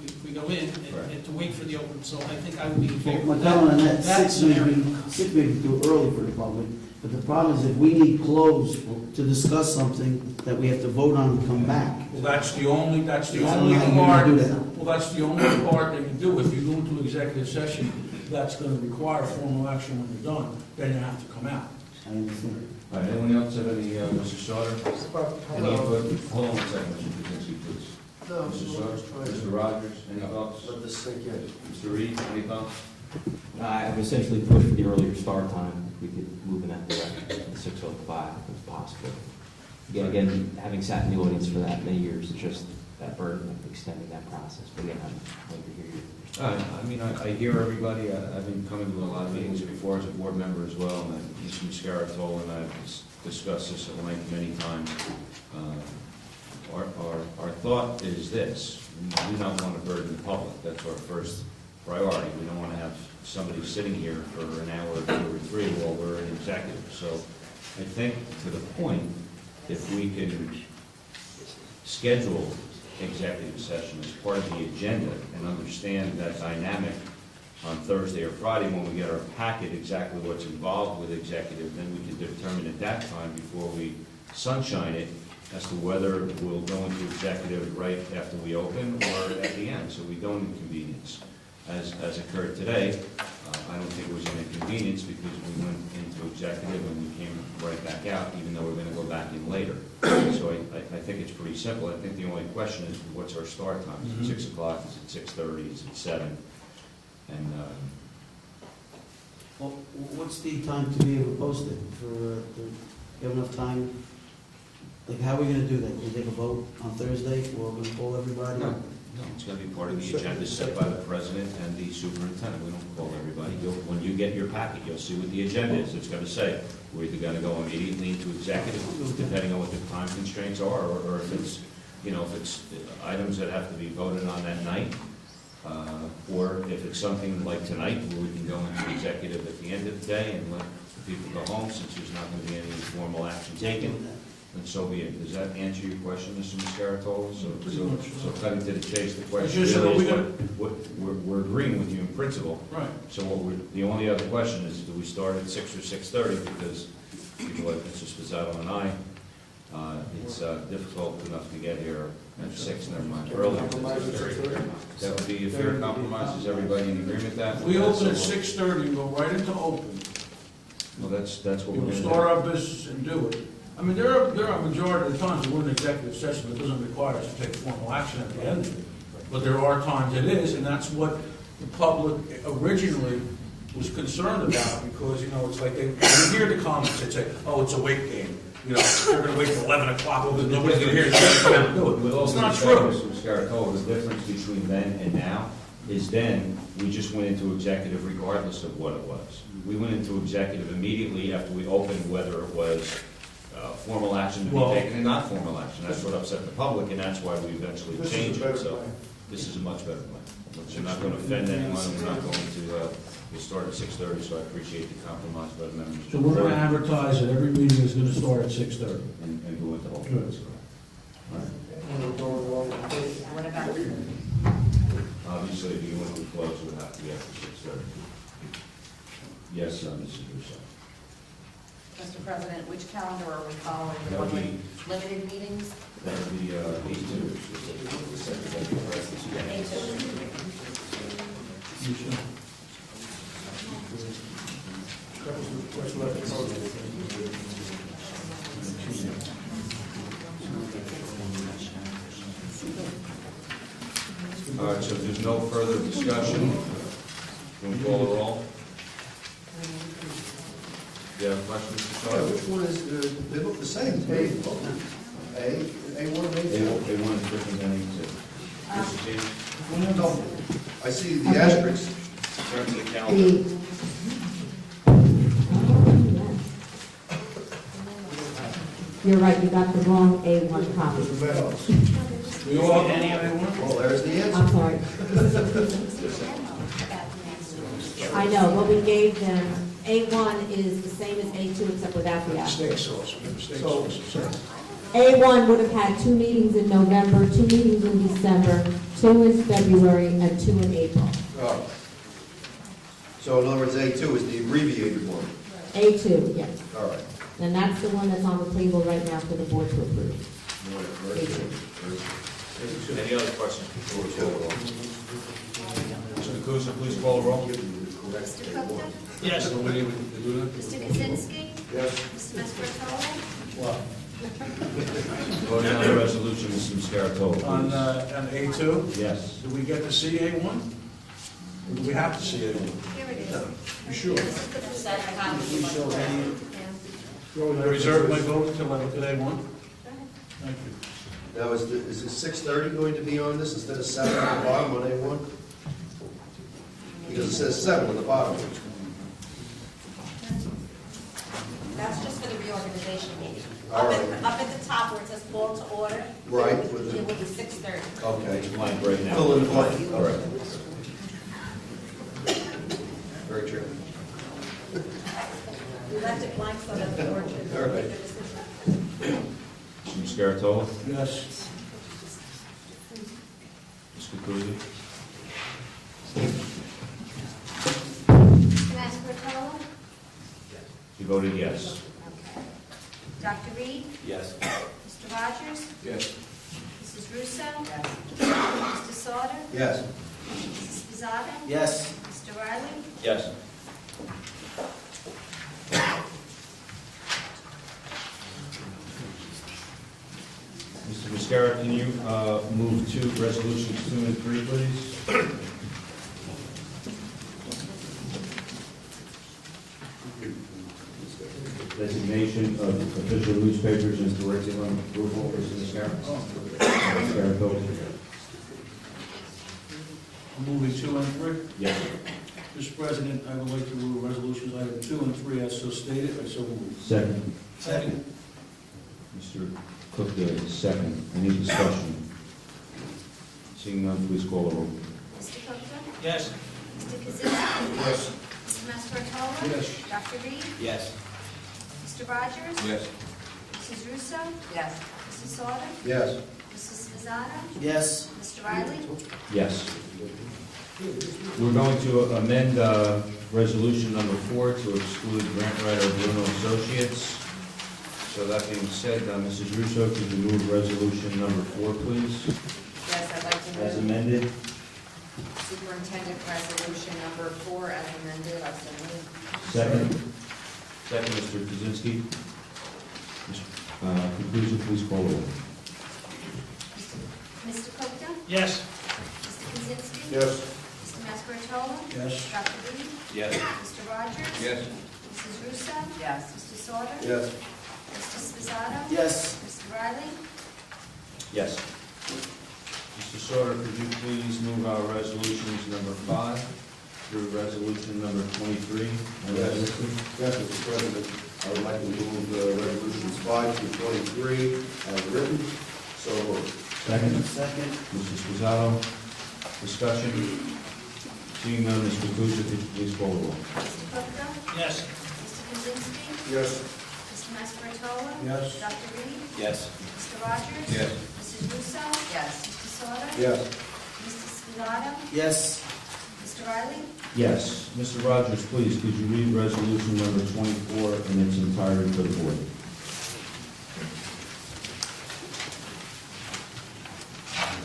if we go in and to wait for the open. So I think I would be in favor My of comment on that, that 6 may scenario. be too early for the public, but the problem is if we need close to discuss something that we have to vote on and come back. Well, that's the only That's the only thing you're part, gonna do that. well, that's the only part that you do. If you go into executive session, that's gonna require formal action when you're done, then you have to come out. I understand. All right, anyone else have any, Mr. Sauter? Any input? Hold on a second, Mr. Kaczynski, please. Mr. Sauter, Mr. Rogers, any thoughts? Let this sink in. Mr. Reed, any thoughts? I've essentially pushed for the earlier start time. We could move in that direction, 6:05 if possible. Again, having sat in the audience for that many years, it's just that burden of extending that process. But again, I'd like to hear your perspective. I hear everybody. I've been coming to a lot of meetings before as a board member as well, and Mr. Mascaratola and I have discussed this at length many times. Our thought is this: we do not want to burden the public. That's our first priority. We don't want to have somebody sitting here for an hour or 2 or 3 while we're in executive. So I think, to the point, if we can schedule executive session as part of the agenda and understand that dynamic on Thursday or Friday when we get our packet, exactly what's involved with executive, then we can determine at that time, before we sunshine it, as to whether we'll go into executive right after we open or at the end, so we don't inconvenience. As occurred today, I don't think it was an inconvenience because we went into executive and we came right back out, even though we're going to go back in later. So I think it's pretty simple. I think the only question is, what's our start time? Is it 6 o'clock? Is it 6:30? Is it 7? And Well, what's the time to be able to post it for, to have enough time? Like, how are we gonna do that? Can we take a vote on Thursday, or we're gonna call everybody? no, it's going to be part of the agenda set by the president and the superintendent. We don't call everybody. When you get your packet, you'll see what the agenda is. It's going to say, we're either going to go immediately into executive, depending on what the time constraints are, or if it's, if it's items that have to be voted on that night, or if it's something like tonight, where we can go into executive at the end of the day and let the people go home, since there's not going to be any formal action taken. And so be it. Does that answer your question, Mr. Mascaratola? So cutting to the chase, the question It's just really that is we're agreeing with you in principle. Right. So the only other question is, do we start at 6 or 6:30? Because people like Mr. Spizzato and I, it's difficult enough to get here at 6, never mind, earlier. That would be a fair compromise. Is everybody in agreement with that? We open at 6:30 and go right into open. Well, that's what We'll we're going to start do. our business and do it. I mean, there are a majority of the times we're in executive session that doesn't require us to take formal action at the end of it. But there are times it is, and that's what the public originally was concerned about, because, it's like they hear the comments, they say, oh, it's a weight game. They're gonna wait till 11 o'clock, well, nobody's gonna hear it, so they can't do it. With all It's due not respect, true. Mr. Mascaratola, the difference between then and now is then, we just went into executive regardless of what it was. We went into executive immediately after we opened, whether it was formal action to be Well- taken and not formal action. That's what upset the public, and that's why we eventually This is a changed better it. So plan. this is a much better plan. We're not going to offend anyone, we're not going to, we'll start at 6:30, so I appreciate the compromise by the members. So we're gonna advertise that every meeting is gonna start at 6:30. And go into all. Good. What about, Obviously, if you want to close, it would have to be after 6:30. Yes, Mrs. Russo. Mr. President, which calendar are we following? The That would one be- with limited meetings? That would be these two. Me too. That was the question I proposed. right, so if there's no further discussion, can we call the roll? Do you have a question, Mr. Yeah, Sarver? which one is, they look the same to me. A1 and A2. A1 is different than A2. Mr. Stevens? No, I see the asterisk. Turn to the calendar. You're right, you got the wrong A1 copy. We all have anyone? Well, there's the answer. I'm sorry. I know, what we gave them, A1 is the same as A2 except without the asterisk. Mistake sauce, mistake sauce, sir. A1 would have had 2 meetings in November, 2 meetings in December, 2 in February, and 2 in April. Oh. So in other words, A2 is the abbreviated one. A2, yes. All right. And that's the one that's on the table right now for the board to approve. Any other questions before we call the roll? Mr. Kuzic, please call the roll. Mr. Costa? Yes. Mr. Kaczynski? Yes. Mr. Mascarola? Voting on the resolution, Mr. Scaratola, On please. A2, Yes. do we get to see A1? Or do we have to see A1? Here it is. You sure? This is the first copy. I reserve my vote until I look at A1. Thank you. Now, is it 6:30 going to be on this instead of 7 at the bottom on A1? Because it says 7 on the bottom. That's just for the reorganization meeting. All right. Up at the top where it says call to order. Right. It would be 6:30. Okay. Blank right now. Fill in the blank. All right. Very true. We left it blank so that the board should. All right. Mr. Scaratola, Yes. Mr. Kuzic, Mr. Mascarola? you voted yes. Okay. Dr. Reed? Yes. Mr. Rogers? Yes. Mrs. Russo? Mr. Sauter? Yes. Mrs. Pizzata? Yes. Mr. Riley? Yes. Mr. Viscara, can you move to resolutions 2 and 3, please? Designation of official newspapers as directed on approval, Mr. Viscara. Viscara, vote. Moving 2 and 3. Yes. Mr. President, I would like to move resolutions item 2 and 3 as so stated. I so move. Second. Second. Mr. Cook, second. Any discussion? Seeing none, please call the roll. Mr. Costa? Yes. Mr. Kaczynski? Yes. Mr. Mascarola? Yes. Dr. Reed? Yes. Mr. Rogers? Yes. Mrs. Russo? Yes. Mrs. Sauter? Yes. Mrs. Pizzata? Yes. Mr. Riley? Yes. We're going to amend resolution number 4 to exclude grant writer Bruno Associates. So that being said, Mrs. Russo, could you move resolution number 4, please? Yes, I'd like to As move amended. superintendent resolution number 4 as amended. I so move. Second. Second, Mr. Kaczynski. Conclusion, please call the roll. Mr. Costa? Yes. Mr. Kaczynski? Yes. Mr. Mascarola? Yes. Dr. Reed? Yes. Mr. Rogers? Yes. Mrs. Russo? Yes. Mr. Sauter? Yes. Mr. Spizzata? Yes. Mr. Riley? Yes. Mr. Sauter, could you please move our resolutions number 5 through resolution number 23? Yes. Yes, Mr. President, I would like to move resolutions 5 through 23 as written. So moved. Second. Second. Mr. Spizzato, discussion. Seeing none, Mr. Kuzic, could you please call the roll? Mr. Costa? Yes. Mr. Kaczynski? Yes. Mr. Mascarola? Yes. Dr. Reed? Yes. Mr. Rogers? Yes. Mrs. Russo? Yes. Mr. Sauter? Yes. Mr. Spizzata? Yes. Mr. Riley? Yes. Mr. Rogers, please, could you read resolution number 24 in its entirety for the board?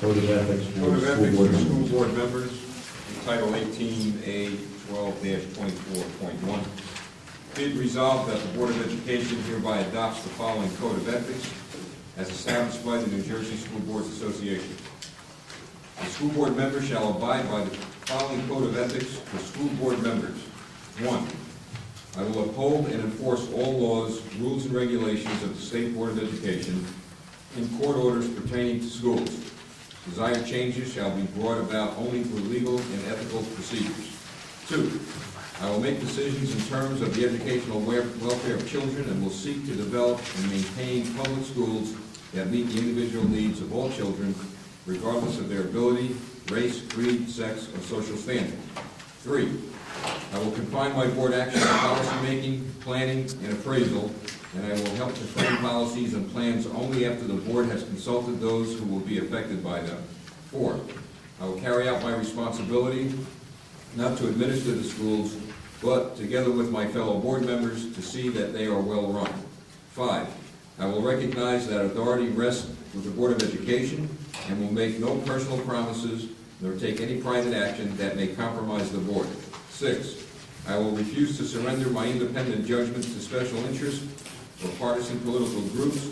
Code of Ethics Code for of school Ethics board for School members. Board Members, Title 18A 12-24.1. Be it resolved that the Board of Education hereby adopts the following Code of Ethics as established by the New Jersey School Boards Association. The school board member shall abide by the following code of ethics for school board members. 1, I will uphold and enforce all laws, rules, and regulations of the State Board of Education and court orders pertaining to schools. Desired changes shall be brought about only through legal and ethical procedures. 2, I will make decisions in terms of the educational welfare of children and will seek to develop and maintain public schools that meet the individual needs of all children, regardless of their ability, race, creed, sex, or social standing. 3, I will confine my board action to policymaking, planning, and appraisal, and I will help to frame policies and plans only after the board has consulted those who will be affected by them. 4, I will carry out my responsibility not to administer the schools, but together with my fellow board members to see that they are well run. 5, I will recognize that authority rests with the Board of Education and will make no personal promises nor take any private action that may compromise the board. 6, I will refuse to surrender my independent judgment to special interests or partisan political groups,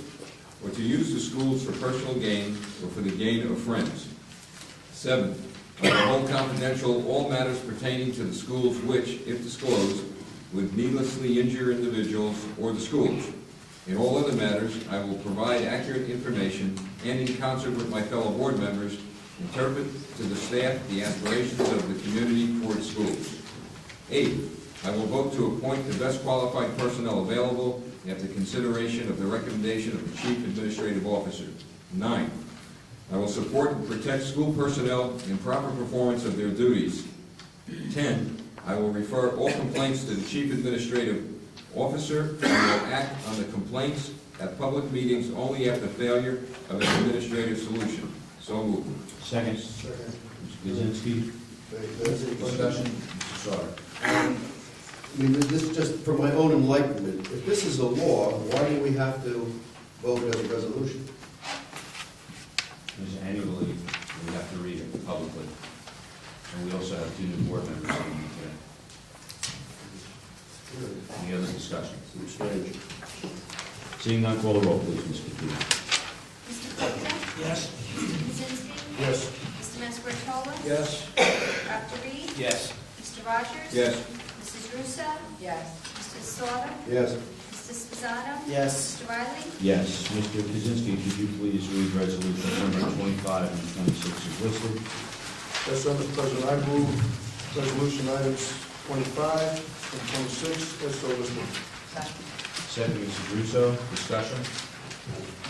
or to use the schools for personal gain or for the gain of friends. 7, I will hold confidential all matters pertaining to the schools which, if disclosed, would needlessly injure individuals or the schools. In all other matters, I will provide accurate information and, in concert with my fellow board members, interpret to the staff the aspirations of the community toward schools. 8, I will vote to appoint the best qualified personnel available after consideration of the recommendation of the Chief Administrative Officer. 9, I will support and protect school personnel in proper performance of their duties. 10, I will refer all complaints to the Chief Administrative Officer and will act on the complaints at public meetings only after failure of an administrative solution. So moved. Second. Second. Mr. Kaczynski. Discussion? Sorry. I mean, this is just for my own enlightenment. If this is a law, why do we have to vote as a resolution? Because annually, we have to read it publicly. And we also have 2 new board members coming today. Any other discussion? Seems strange. Seeing none, call the roll, please, Ms. Kapoor. Mr. Kopsa? Yes. Mr. Kaczynski? Yes. Mr. Mascarotola? Yes. Dr. Reed? Yes. Mr. Rogers? Yes. Mrs. Russo? Yes. Mr. Slaughter? Yes. Mr. Spizzato? Yes. Mr. Riley? Yes. Mr. Kaczynski, could you please read resolution number 25 and 26 as listed? Yes, sir, Mr. President, I move resolution items 25 and 26 as so listed. Second, Mrs. Russo, discussion.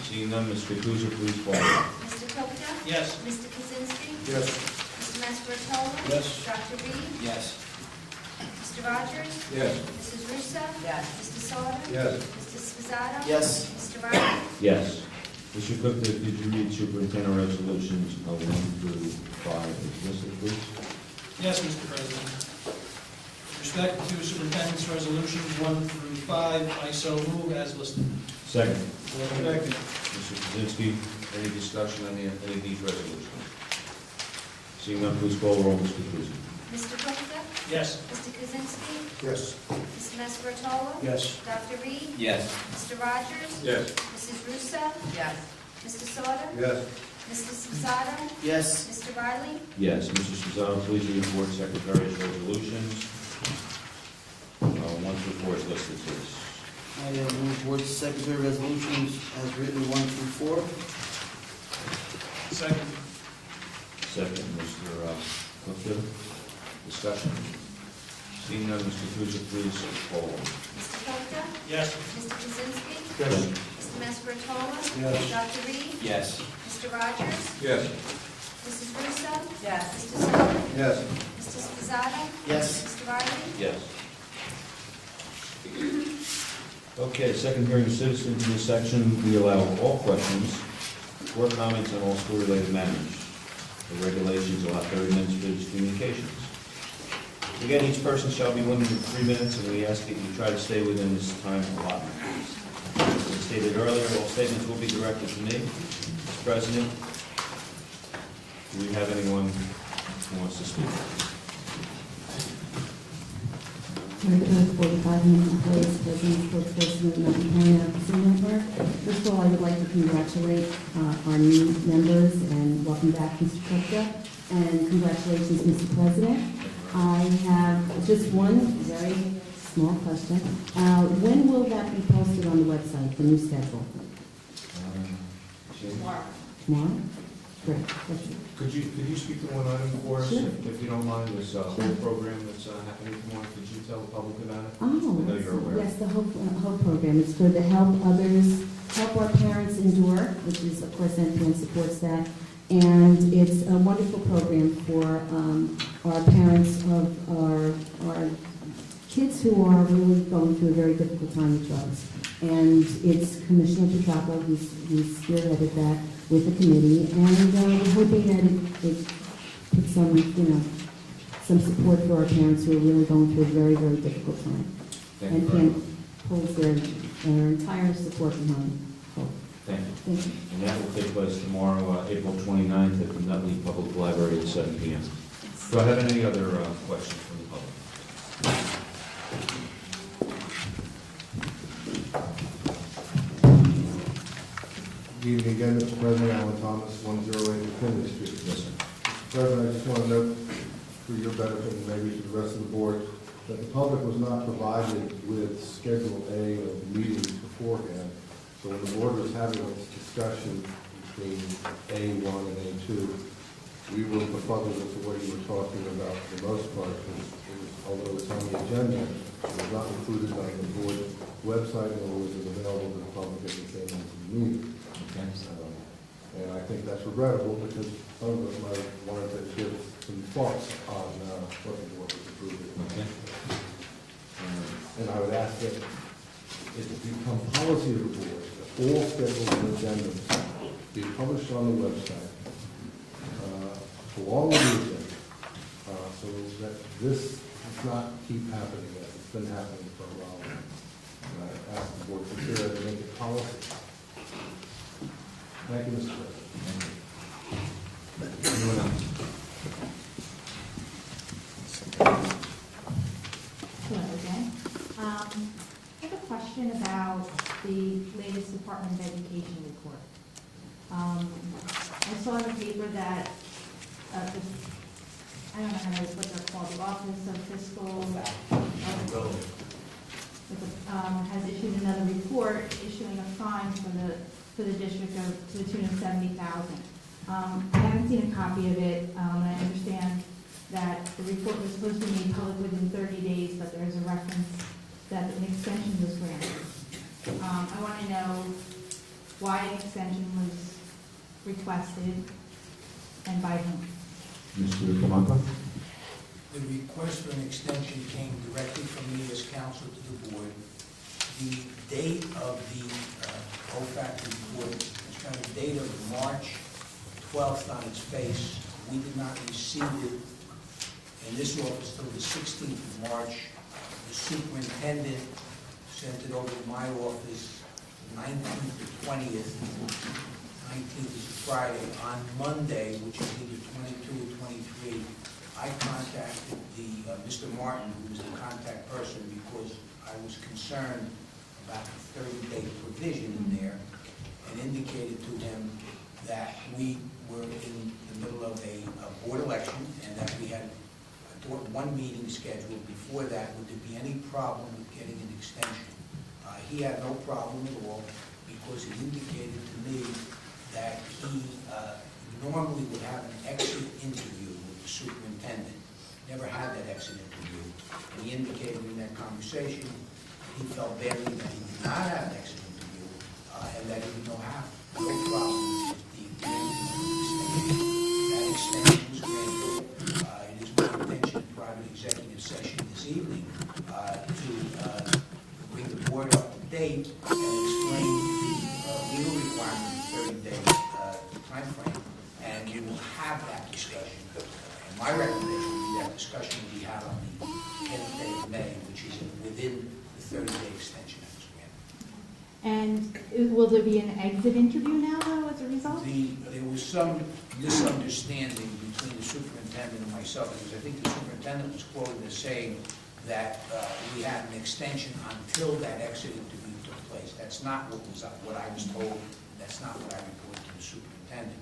Seeing none, Ms. Kakuza, please call the roll. Mr. Kopsa? Yes. Mr. Kaczynski? Yes. Mr. Mascarotola? Yes. Dr. Reed? Yes. Mr. Rogers? Yes. Mrs. Russo? Yes. Mr. Slaughter? Yes. Mr. Spizzato? Yes. Mr. Riley? Yes. Mr. Cook, could you read superintendent resolutions 1 through 5 as listed, please? Yes, Mr. President. With respect to superintendent's resolutions 1 through 5, I so move as listed. Second. Second. Mr. Kaczynski, any discussion on any of these resolutions? Seeing none, please call the roll, Ms. Kakuza. Mr. Kopsa? Yes. Mr. Kaczynski? Yes. Mr. Mascarotola? Yes. Dr. Reed? Yes. Mr. Rogers? Yes. Mrs. Russo? Yes. Mr. Slaughter? Yes. Mr. Spizzato? Yes. Mr. Riley? Yes. Mr. Spizzato, please read the board secretary's resolutions 1 through 4 as listed, please. I move board secretary resolutions as written 1 through 4. Second. Second, Mr. Cook, discussion. Seeing none, Mr. Kakuza, please call the roll. Mr. Kopsa? Yes. Mr. Kaczynski? Yes. Mr. Mascarotola? Yes. Dr. Reed? Yes. Mr. Rogers? Yes. Mrs. Russo? Yes. Mr. Slaughter? Yes. Mr. Spizzato? Yes. Mr. Riley? Yes. Okay, second hearing of citizens in this section, we allow all questions or comments on all school-related matters. The regulations allow 30 minutes for this communications. Again, each person shall be limited to 3 minutes, and we ask that you try to stay within this time allotment. As stated earlier, all statements will be directed to me, Mr. President. Do we have anyone who wants to speak? Director, 45 employees, president, spokesperson of the Nutley County Advocacy Network. First of all, I would like to congratulate our new members and welcome back, Mr. Kupka, and congratulations, Mr. President. I have just one very small question. When will that be posted on the website, the new schedule? Tomorrow? Great, that's it. Could you speak to one item for us, Sure. if you don't mind, this whole program that's happening tomorrow? Could you tell the public about it? Oh, I know you're aware. yes, the HOPE program. It's good to help others, help our parents endure, which is, of course, NPN supports that. And it's a wonderful program for our parents of our kids who are really going through a very difficult time with drugs. And it's Commissioner Petracco who's spearheaded that with the committee, and we're hoping that it puts some, some support for our parents who are really going through a very, very difficult time. Thank you And very can much. hold their entire support behind hope. Thank you. Thank you. And that will take place tomorrow, April 29th, at the Nutley Public Library at 7 p.m. Do I have any other questions from the public? Good evening again, Mr. President, Alan Thomas, 108 McKinley Street. Yes, sir. Mr. President, I just want to note, for your benefit and maybe for the rest of the board, that the public was not provided with Schedule A of meetings beforehand. So when the board was having its discussion between A1 and A2, we were befuddled as to what you were talking about for the most part, because although it's on the agenda, it was not included on the board website, nor was it available to the public at the same time as the meeting. And I think that's regrettable, because some of us might want to give some thoughts on what the board was approving. Okay. And I would ask that it become policy of the board that all schedules and agendas be published on the website along with the agenda, so that this does not keep happening as it's been happening for a while. And I ask the board to consider to make it policy. Thank you, Mr. President. Anyone else? Hello again. I have a question about the latest Department of Education report. I saw in the paper that, I don't know what they're called, the Office of Fiscal, has issued another report issuing a fine for the district to the tune of $70,000. I haven't seen a copy of it, and I understand that the report was supposed to be made public within 30 days, but there's a reference that an extension was granted. I want to know why an extension was requested and by whom. Mr. Kamanka? The request for an extension came directly from me as counsel to the board. The date of the OFAC report is kind of date of March 12th on its face. We did not receive it in this office till the 16th of March. The superintendent sent it over to my office 19th to 20th. 19th is a Friday. On Monday, which is either 22 or 23, I contacted Mr. Martin, who was the contact person, because I was concerned about the 30-day provision in there, and indicated to him that we were in the middle of a board election and that we had one meeting scheduled before that. Would there be any problem with getting an extension? He had no problem at all, because he indicated to me that he normally would have an exit interview with the superintendent. Never had that exit interview. And he indicated in that conversation he felt badly that he did not have an exit interview, and that he would have no problem with the extension. That extension was granted. It is my intention in private executive session this evening to bring the board up to date and explain the legal requirement of 30-day time frame, and we will have that discussion. And my recommendation would be that discussion will be had on the 10th day of May, which is within the 30-day extension that was granted. And will there be an exit interview now, though, as a result? There was some misunderstanding between the superintendent and myself, because I think the superintendent was quoted as saying that we had an extension until that exit interview took place. That's not what I was told. That's not what I reported to the superintendent.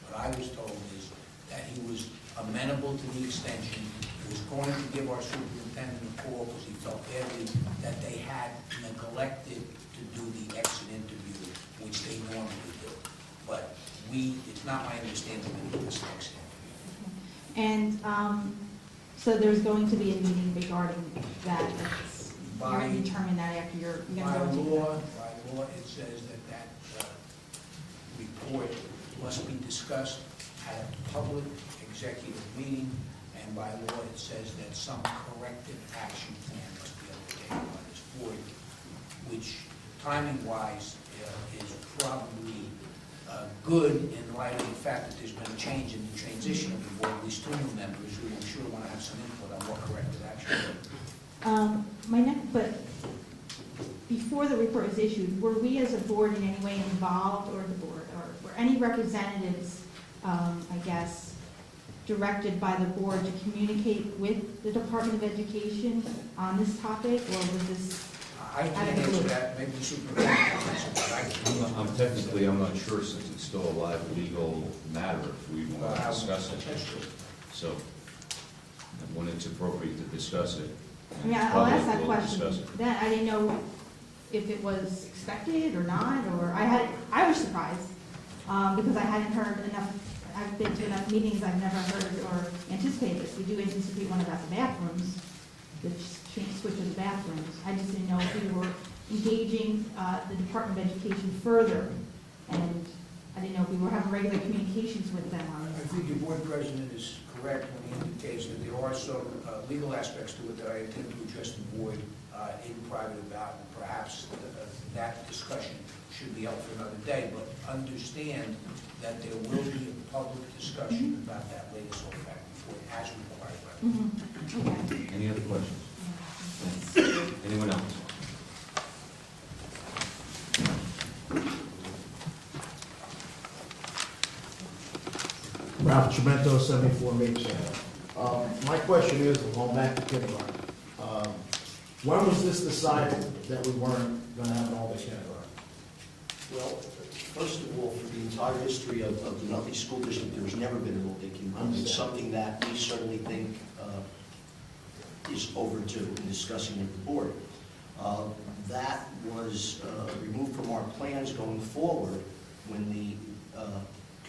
What I was told is that he was amenable to the extension. He was going to give our superintendent a call because he felt badly that they had neglected to do the exit interview, which they normally do. But it's not my understanding that it was an exit interview. And so there's going to be a meeting regarding that. You're going to determine that after you're going to go into By law, it says that report must be discussed at a public executive meeting, and by law, it says that some corrective action plan must be undertaken by this board, which timing-wise is probably good in light of the fact that there's been a change in the transition of the board, at least 2 new members who I'm sure want to have some input on what corrective action. But before the report was issued, were we as a board in any way involved, or the board, or were any representatives, I guess, directed by the board to communicate with the Department of Education on this topic, or was this? I can't answer that, maybe the superintendent can answer that. I'm not sure, since it's still a live legal matter, if we want to discuss it. That's true. So, when it's appropriate to discuss it. I mean, I'll ask that we'll discuss question. it. Then I didn't know if it was expected or not, or I was surprised, because I hadn't heard enough. I've been to enough meetings, I've never heard or anticipated this. We do anticipate one about the bathrooms, the switch of the bathrooms. I just didn't know if we were engaging the Department of Education further, and I didn't know if we were having regular communications with them on this. I think your board president is correct when he indicates that there are some legal aspects to it that I intend to address the board in private about, and perhaps that discussion should be held for another day, but understand that there will be a public discussion about that latest OFAC report as required by the law. Okay. Any other questions? Anyone else? Ralph Tremento, 74 Maple Ave. My question is, going back to kindergarten, when was this decided that we weren't going to have an all-day kindergarten? Well, first of all, for the entire history of the Nutley School District, there's never been an all-day kindergarten. It's something that we certainly think is overdue in discussing with the board. That was removed from our plans going forward when the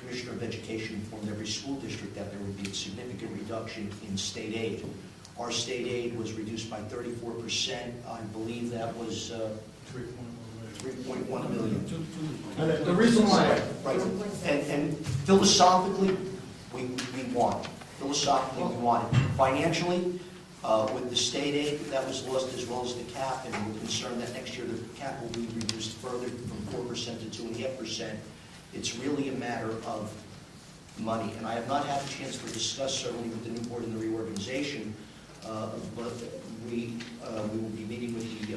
Commissioner of Education informed every school district that there would be a significant reduction in state aid. Our state aid was reduced by 34%. I believe that was 3.1 million. And the reason why... Right. And philosophically, we want it. Philosophically, we want it. Financially, with the state aid that was lost as well as the cap, and we're concerned that next year the cap will be reduced further from 4% to 2.5%. It's really a matter of money. And I have not had a chance to discuss, certainly with the new board and the reorganization, but we will be meeting with the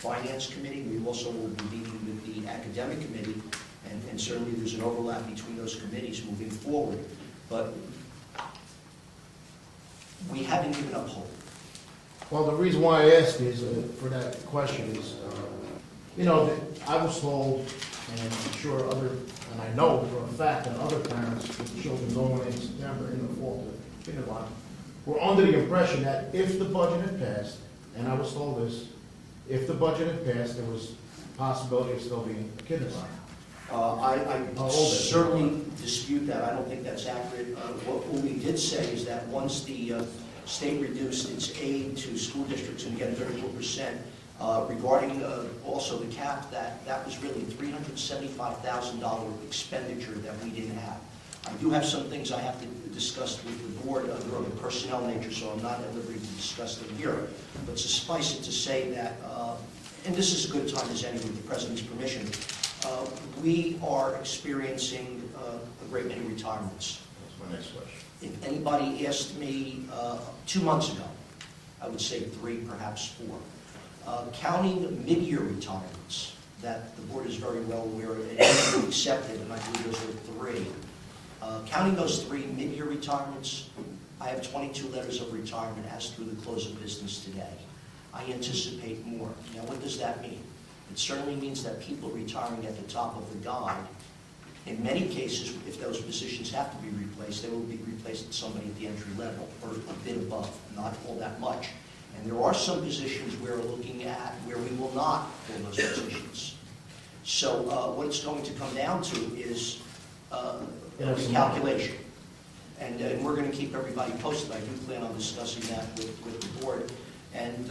Finance Committee. We also will be meeting with the Academic Committee, and certainly there's an overlap between those committees moving forward. But we haven't given up hope. Well, the reason why I ask is, for that question is, you know, I was told, and I'm sure and I know for a fact that other parents with children going in September in the fall to kindergarten were under the impression that if the budget had passed, and I was told this, if the budget had passed, there was a possibility of still being a kindergarten. I certainly dispute that. I don't think that's accurate. What we did say is that once the state reduced its aid to school districts and get 34%, regarding also the cap, that was really $375,000 expenditure that we didn't have. I do have some things I have to discuss with the board under a personnel nature, so I'm not at liberty to discuss them here. But suffice it to say that, and this is a good time as any with the President's permission, we are experiencing a great many retirements. That's my next question. If anybody asked me 2 months ago, I would say 3, perhaps 4. Counting mid-year retirements that the board is very well aware of and accepted, and I believe those were 3. Counting those 3 mid-year retirements, I have 22 letters of retirement as through the close of business today. I anticipate more. Now, what does that mean? It certainly means that people retiring at the top of the guide, in many cases, if those positions have to be replaced, they will be replaced with somebody at the entry level or a bit above, not all that much. And there are some positions we're looking at where we will not fill those positions. So what it's going to come down to is a recalculation. And we're going to keep everybody posted. I do plan on discussing that with the board. And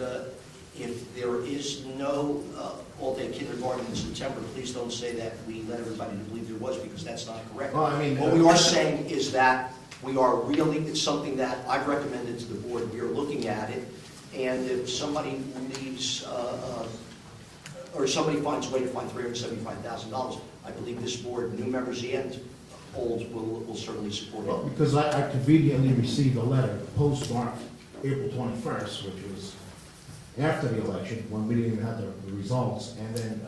if there is no all-day kindergarten in September, please don't say that we let everybody believe there was, because that's not correct. Well, I mean, what we are saying is that we are really, it's something that I've recommended to the board. We are looking at it. And if somebody leaves, or somebody finds a way to find $375,000, I believe this board, new members and old, will certainly support it. Because I conveniently received a letter postmarked April 21st, which was after the election, when we didn't even have the results. And then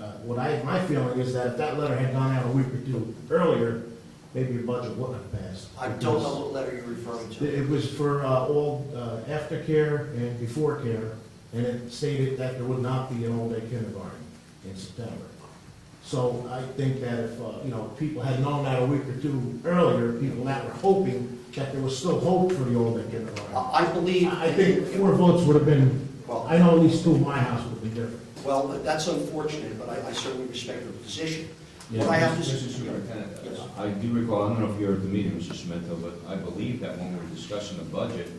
my feeling is that if that letter had gone out a week or two earlier, maybe your budget wouldn't have passed. I don't know what letter you're referring to. It was for all aftercare and before care, and it stated that there would not be an all-day kindergarten in September. So I think that if people had known that a week or two earlier, people that were hoping that there was still hope for the all-day kindergarten. I think 4 votes would have been. Well, I know at least 2 in my house would have been different. Well, that's unfortunate, but I certainly respect your position. Yeah, What I have to Mr. Superintendent, I do recall, I don't know if you were at the meeting, Mr. Smith, but I believe that when we were discussing the budget,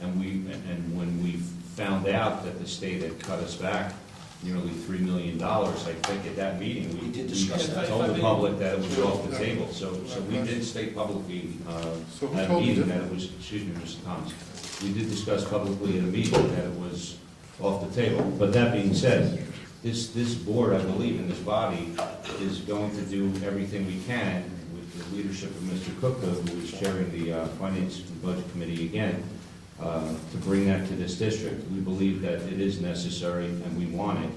and when we found out that the state had cut us back nearly $3 million, I think at that meeting, we did discuss that. told the public that it was off the table. So we did state publicly at a meeting that it was, excuse me, Mr. Thomas, we did discuss publicly at a meeting that it was off the table. But that being said, this board, I believe, in this body, is going to do everything we can with the leadership of Mr. Cookta, who is chairing the Finance and Budget Committee again, to bring that to this district. We believe that it is necessary and we want it.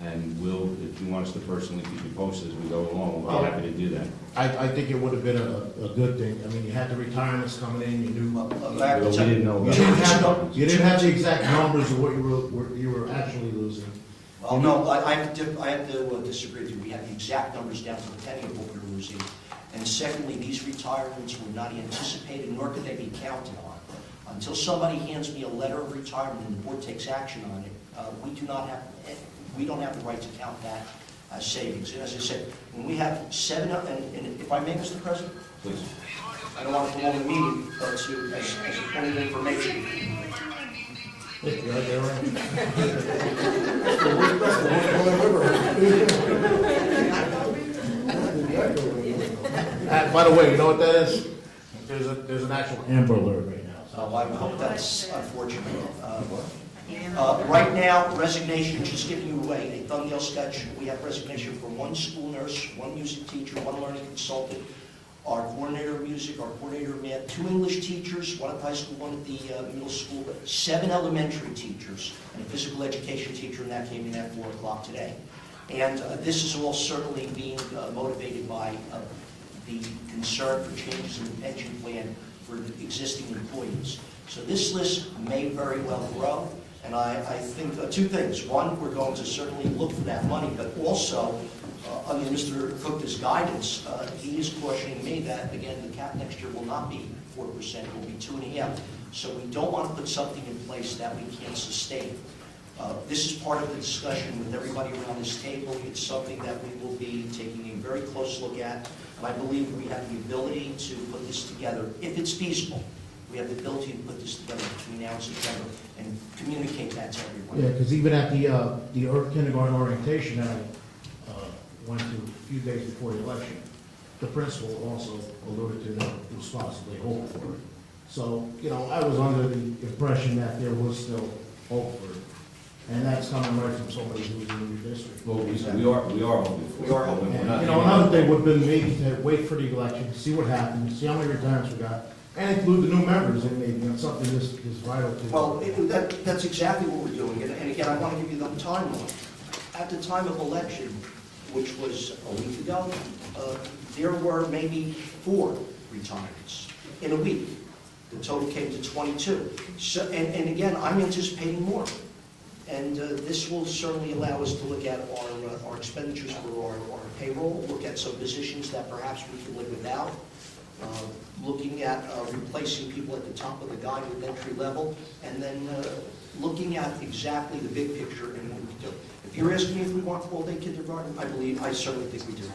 And if you want us to personally keep you posted as we go along, we'll be happy to do that. I think it would have been a good thing. I mean, you had the retirements coming in, you knew. We didn't know about You didn't have the exact numbers of what you were actually losing. Well, no, I have to disagree with you. We have the exact numbers down to the penny of what we're losing. And secondly, these retirements were not anticipated, nor could they be counted on. Until somebody hands me a letter of retirement and the board takes action on it, we don't have the right to count that as savings. And as I said, when we have 7, and if I may, Mr. President? Please. I don't want to prolong the meeting, but as a point of information. By the way, you know what that is? There's an actual Amber Alert right now. So I hope that's unfortunate. Right now, resignation, just giving you away a thumbnail sketch. We have resignation for 1 school nurse, 1 music teacher, 1 learning consultant, our coordinator of music, our coordinator of math, 2 English teachers, 1 at high school, 1 at the middle school, 7 elementary teachers, and a physical education teacher, and that came in at 4 o'clock today. And this is all certainly being motivated by the concern for changes in the pension plan for the existing employees. So this list may very well grow. And I think 2 things. 1, we're going to certainly look for that money, but also, under Mr. Cook's guidance, he is cautioning me that, again, the cap next year will not be 4%, it will be 2.5%. So we don't want to put something in place that we can't sustain. This is part of the discussion with everybody around this table. It's something that we will be taking a very close look at, and I believe we have the ability to put this together, if it's feasible. We have the ability to put this together between now and September and communicate that to everyone. Yeah, because even at the kindergarten orientation that I went to a few days before the election, the principal also alluded to that he was possibly hoping for it. So, I was under the impression that there was still hope for it. And that's coming right from somebody who's in your district. Well, we are hoping for it. We are hoping. And, another thing would have been maybe to wait for the election, see what happens, see how many retirements we got, and include the new members in maybe something this vital to. Well, that's exactly what we're doing. And again, I want to give you the timeline. At the time of election, which was a week ago, there were maybe 4 retirements in a week. The total came to 22. So, and again, I'm anticipating more. And this will certainly allow us to look at our expenditures for our payroll, look at some positions that perhaps we can live without, looking at replacing people at the top of the guide with entry level, and then looking at exactly the big picture and what we can do. If you're asking me if we want full-day kindergarten, I certainly think we do.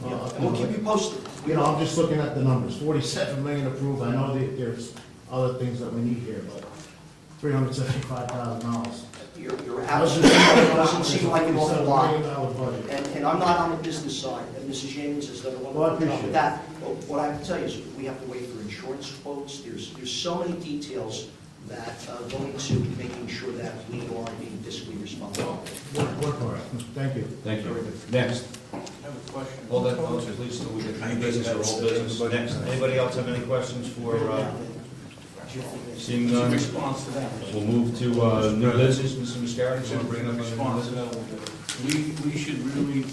Yeah, and we'll keep you posted. You know, I'm just looking at the numbers, 47 million approved, I know that there's other things that we need here, but $375,000. You're absolutely right. It doesn't seem like an awful lot. $7 million budget. And I'm not on the business side, and Mrs. Jenkins has done a Well, I wonderful job appreciate with that. But what I have to tell you is we have to wait for insurance quotes. There's so many details that go into making sure that we are being fiscally responsible. Work for it. Thank you. Thank you. Next. I have a question. Hold that, folks, please, till we get new business or old business. Next, anybody else have any questions for, seeing none? Response to that. We'll move to new business. Mr. Muscari, you want to bring it up? Response to that. We should really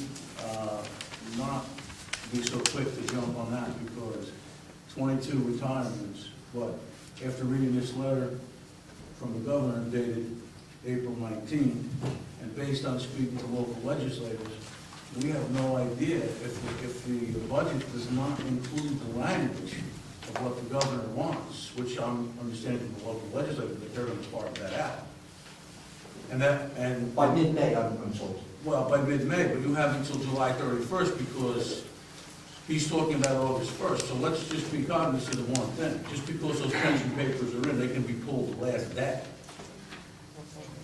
not be so quick to jump on that because 22 retirements, but after reading this letter from the governor dated April 19th, and based on speaking to local legislators, we have no idea if the budget does not include the language of what the governor wants, which I'm understanding from the local legislature that they're going to carve that out. And By mid-May, I'm told. well, by mid-May, but you have until July 31st because he's talking about August 1st. So let's just be cognizant of one thing. Just because those pension papers are in, they can be pulled the last day.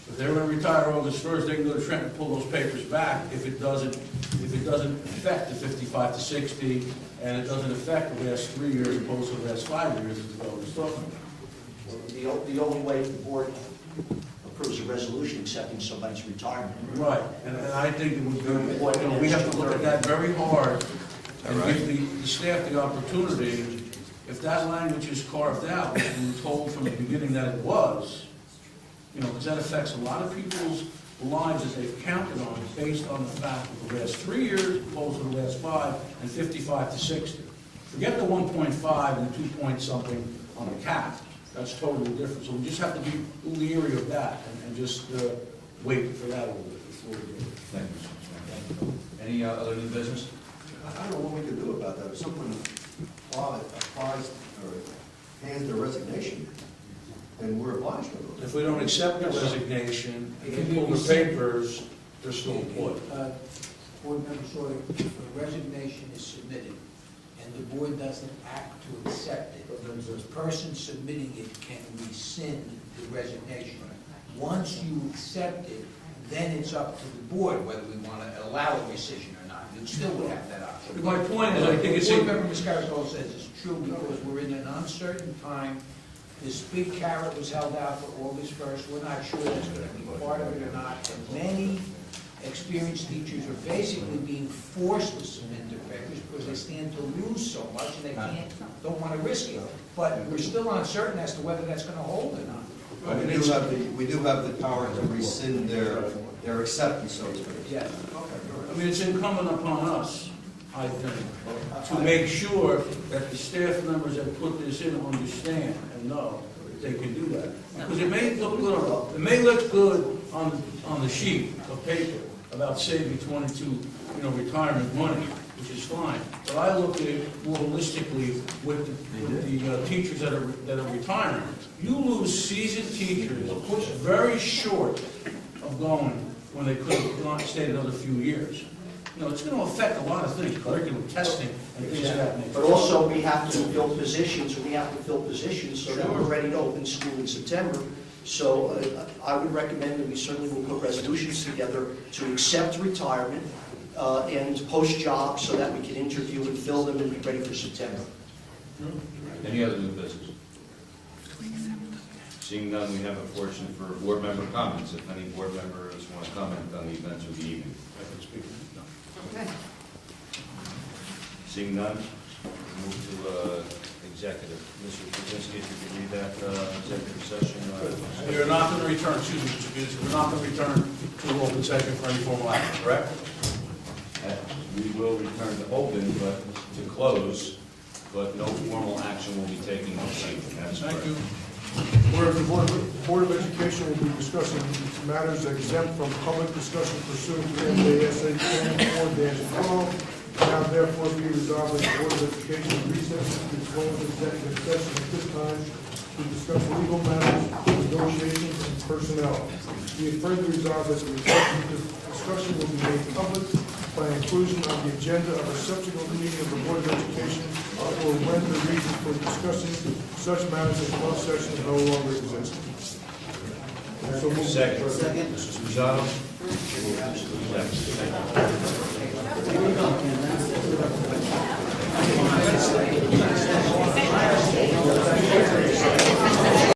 If they're going to retire August 1st, they can go to Trenton and pull those papers back if it doesn't affect the 55 to 60, and it doesn't affect the last 3 years opposed to the last 5 years as the governor's talking about. The only way the board approves a resolution accepting somebody's retirement. Right, and I think it would be, we have to look at that very hard and give the staff the opportunity, if that language is carved out, and we're told from the beginning that it was, because that affects a lot of people's lives that they've counted on based on the fact of the last 3 years opposed to the last 5 and 55 to 60. Forget the 1.5 and the 2 point something on the cap. That's totally different. So we just have to be leery of that and just wait for that a little bit before we do it. Thank you. Any other new business? I don't know what we can do about that. If someone applies or hands their resignation, then we're obliged to do it. If we don't accept the resignation, and they pull the papers, they're still employed. Board member Sawyer, if a resignation is submitted and the board doesn't act to accept it, the person submitting it can rescind the resignation. Once you accept it, then it's up to the board whether we want to allow a rescission or not. You still would have that option. My point is, I think it's... Board member Muscari says it's true because we're in an uncertain time. This big carrot was held out for August 1st. We're not sure that's going to be part of it or not. And many experienced teachers are basically being forced to submit their papers because they stand to lose so much and they don't want to risk it. But we're still uncertain as to whether that's going to hold or not. But we do have the power to rescind their acceptance, so to speak. Yeah. I mean, it's incumbent upon us, I think, to make sure that the staff members that put this in understand and know that they can do that. Because it may look good on the sheet of paper about saving 22, retirement money, which is fine. But I look at it more holistically with the teachers that are retiring. You lose seasoned teachers, pushed very short of going when they could have not stayed another few years. It's going to affect a lot of things, curriculum testing and things of that nature. But also, we have to fill positions, so that we're ready to open school in September. So I would recommend that we certainly will put resolutions together to accept retirement and post jobs so that we can interview and fill them and be ready for September. Any other new business? Seeing none, we have a portion for board member comments. If any board members want to comment on the events of the evening. I can speak. Okay. Seeing none, move to executive. Mr. Krasinski, if you could read that executive session. You're not going to return, excuse me, Mr. Beasley, we're not going to return to open session for any formal action, correct? We will return to open, but to close but no formal action will be taken this evening. That is correct. Thank you. Whereas the Board of Education will be discussing matters exempt from public discussion pursuant to NJSA 10-4-12. Now therefore be resolved that the Board of Education recesses to close executive session at this time to discuss legal matters, negotiations, and personnel. Be it further resolved that the discussion will be made public by inclusion on the agenda of a subsequent meeting of the Board of Education, or when the reason for discussing such matters in closed session no longer exists. So moved. Second. Second. Mrs. Rosado? Second.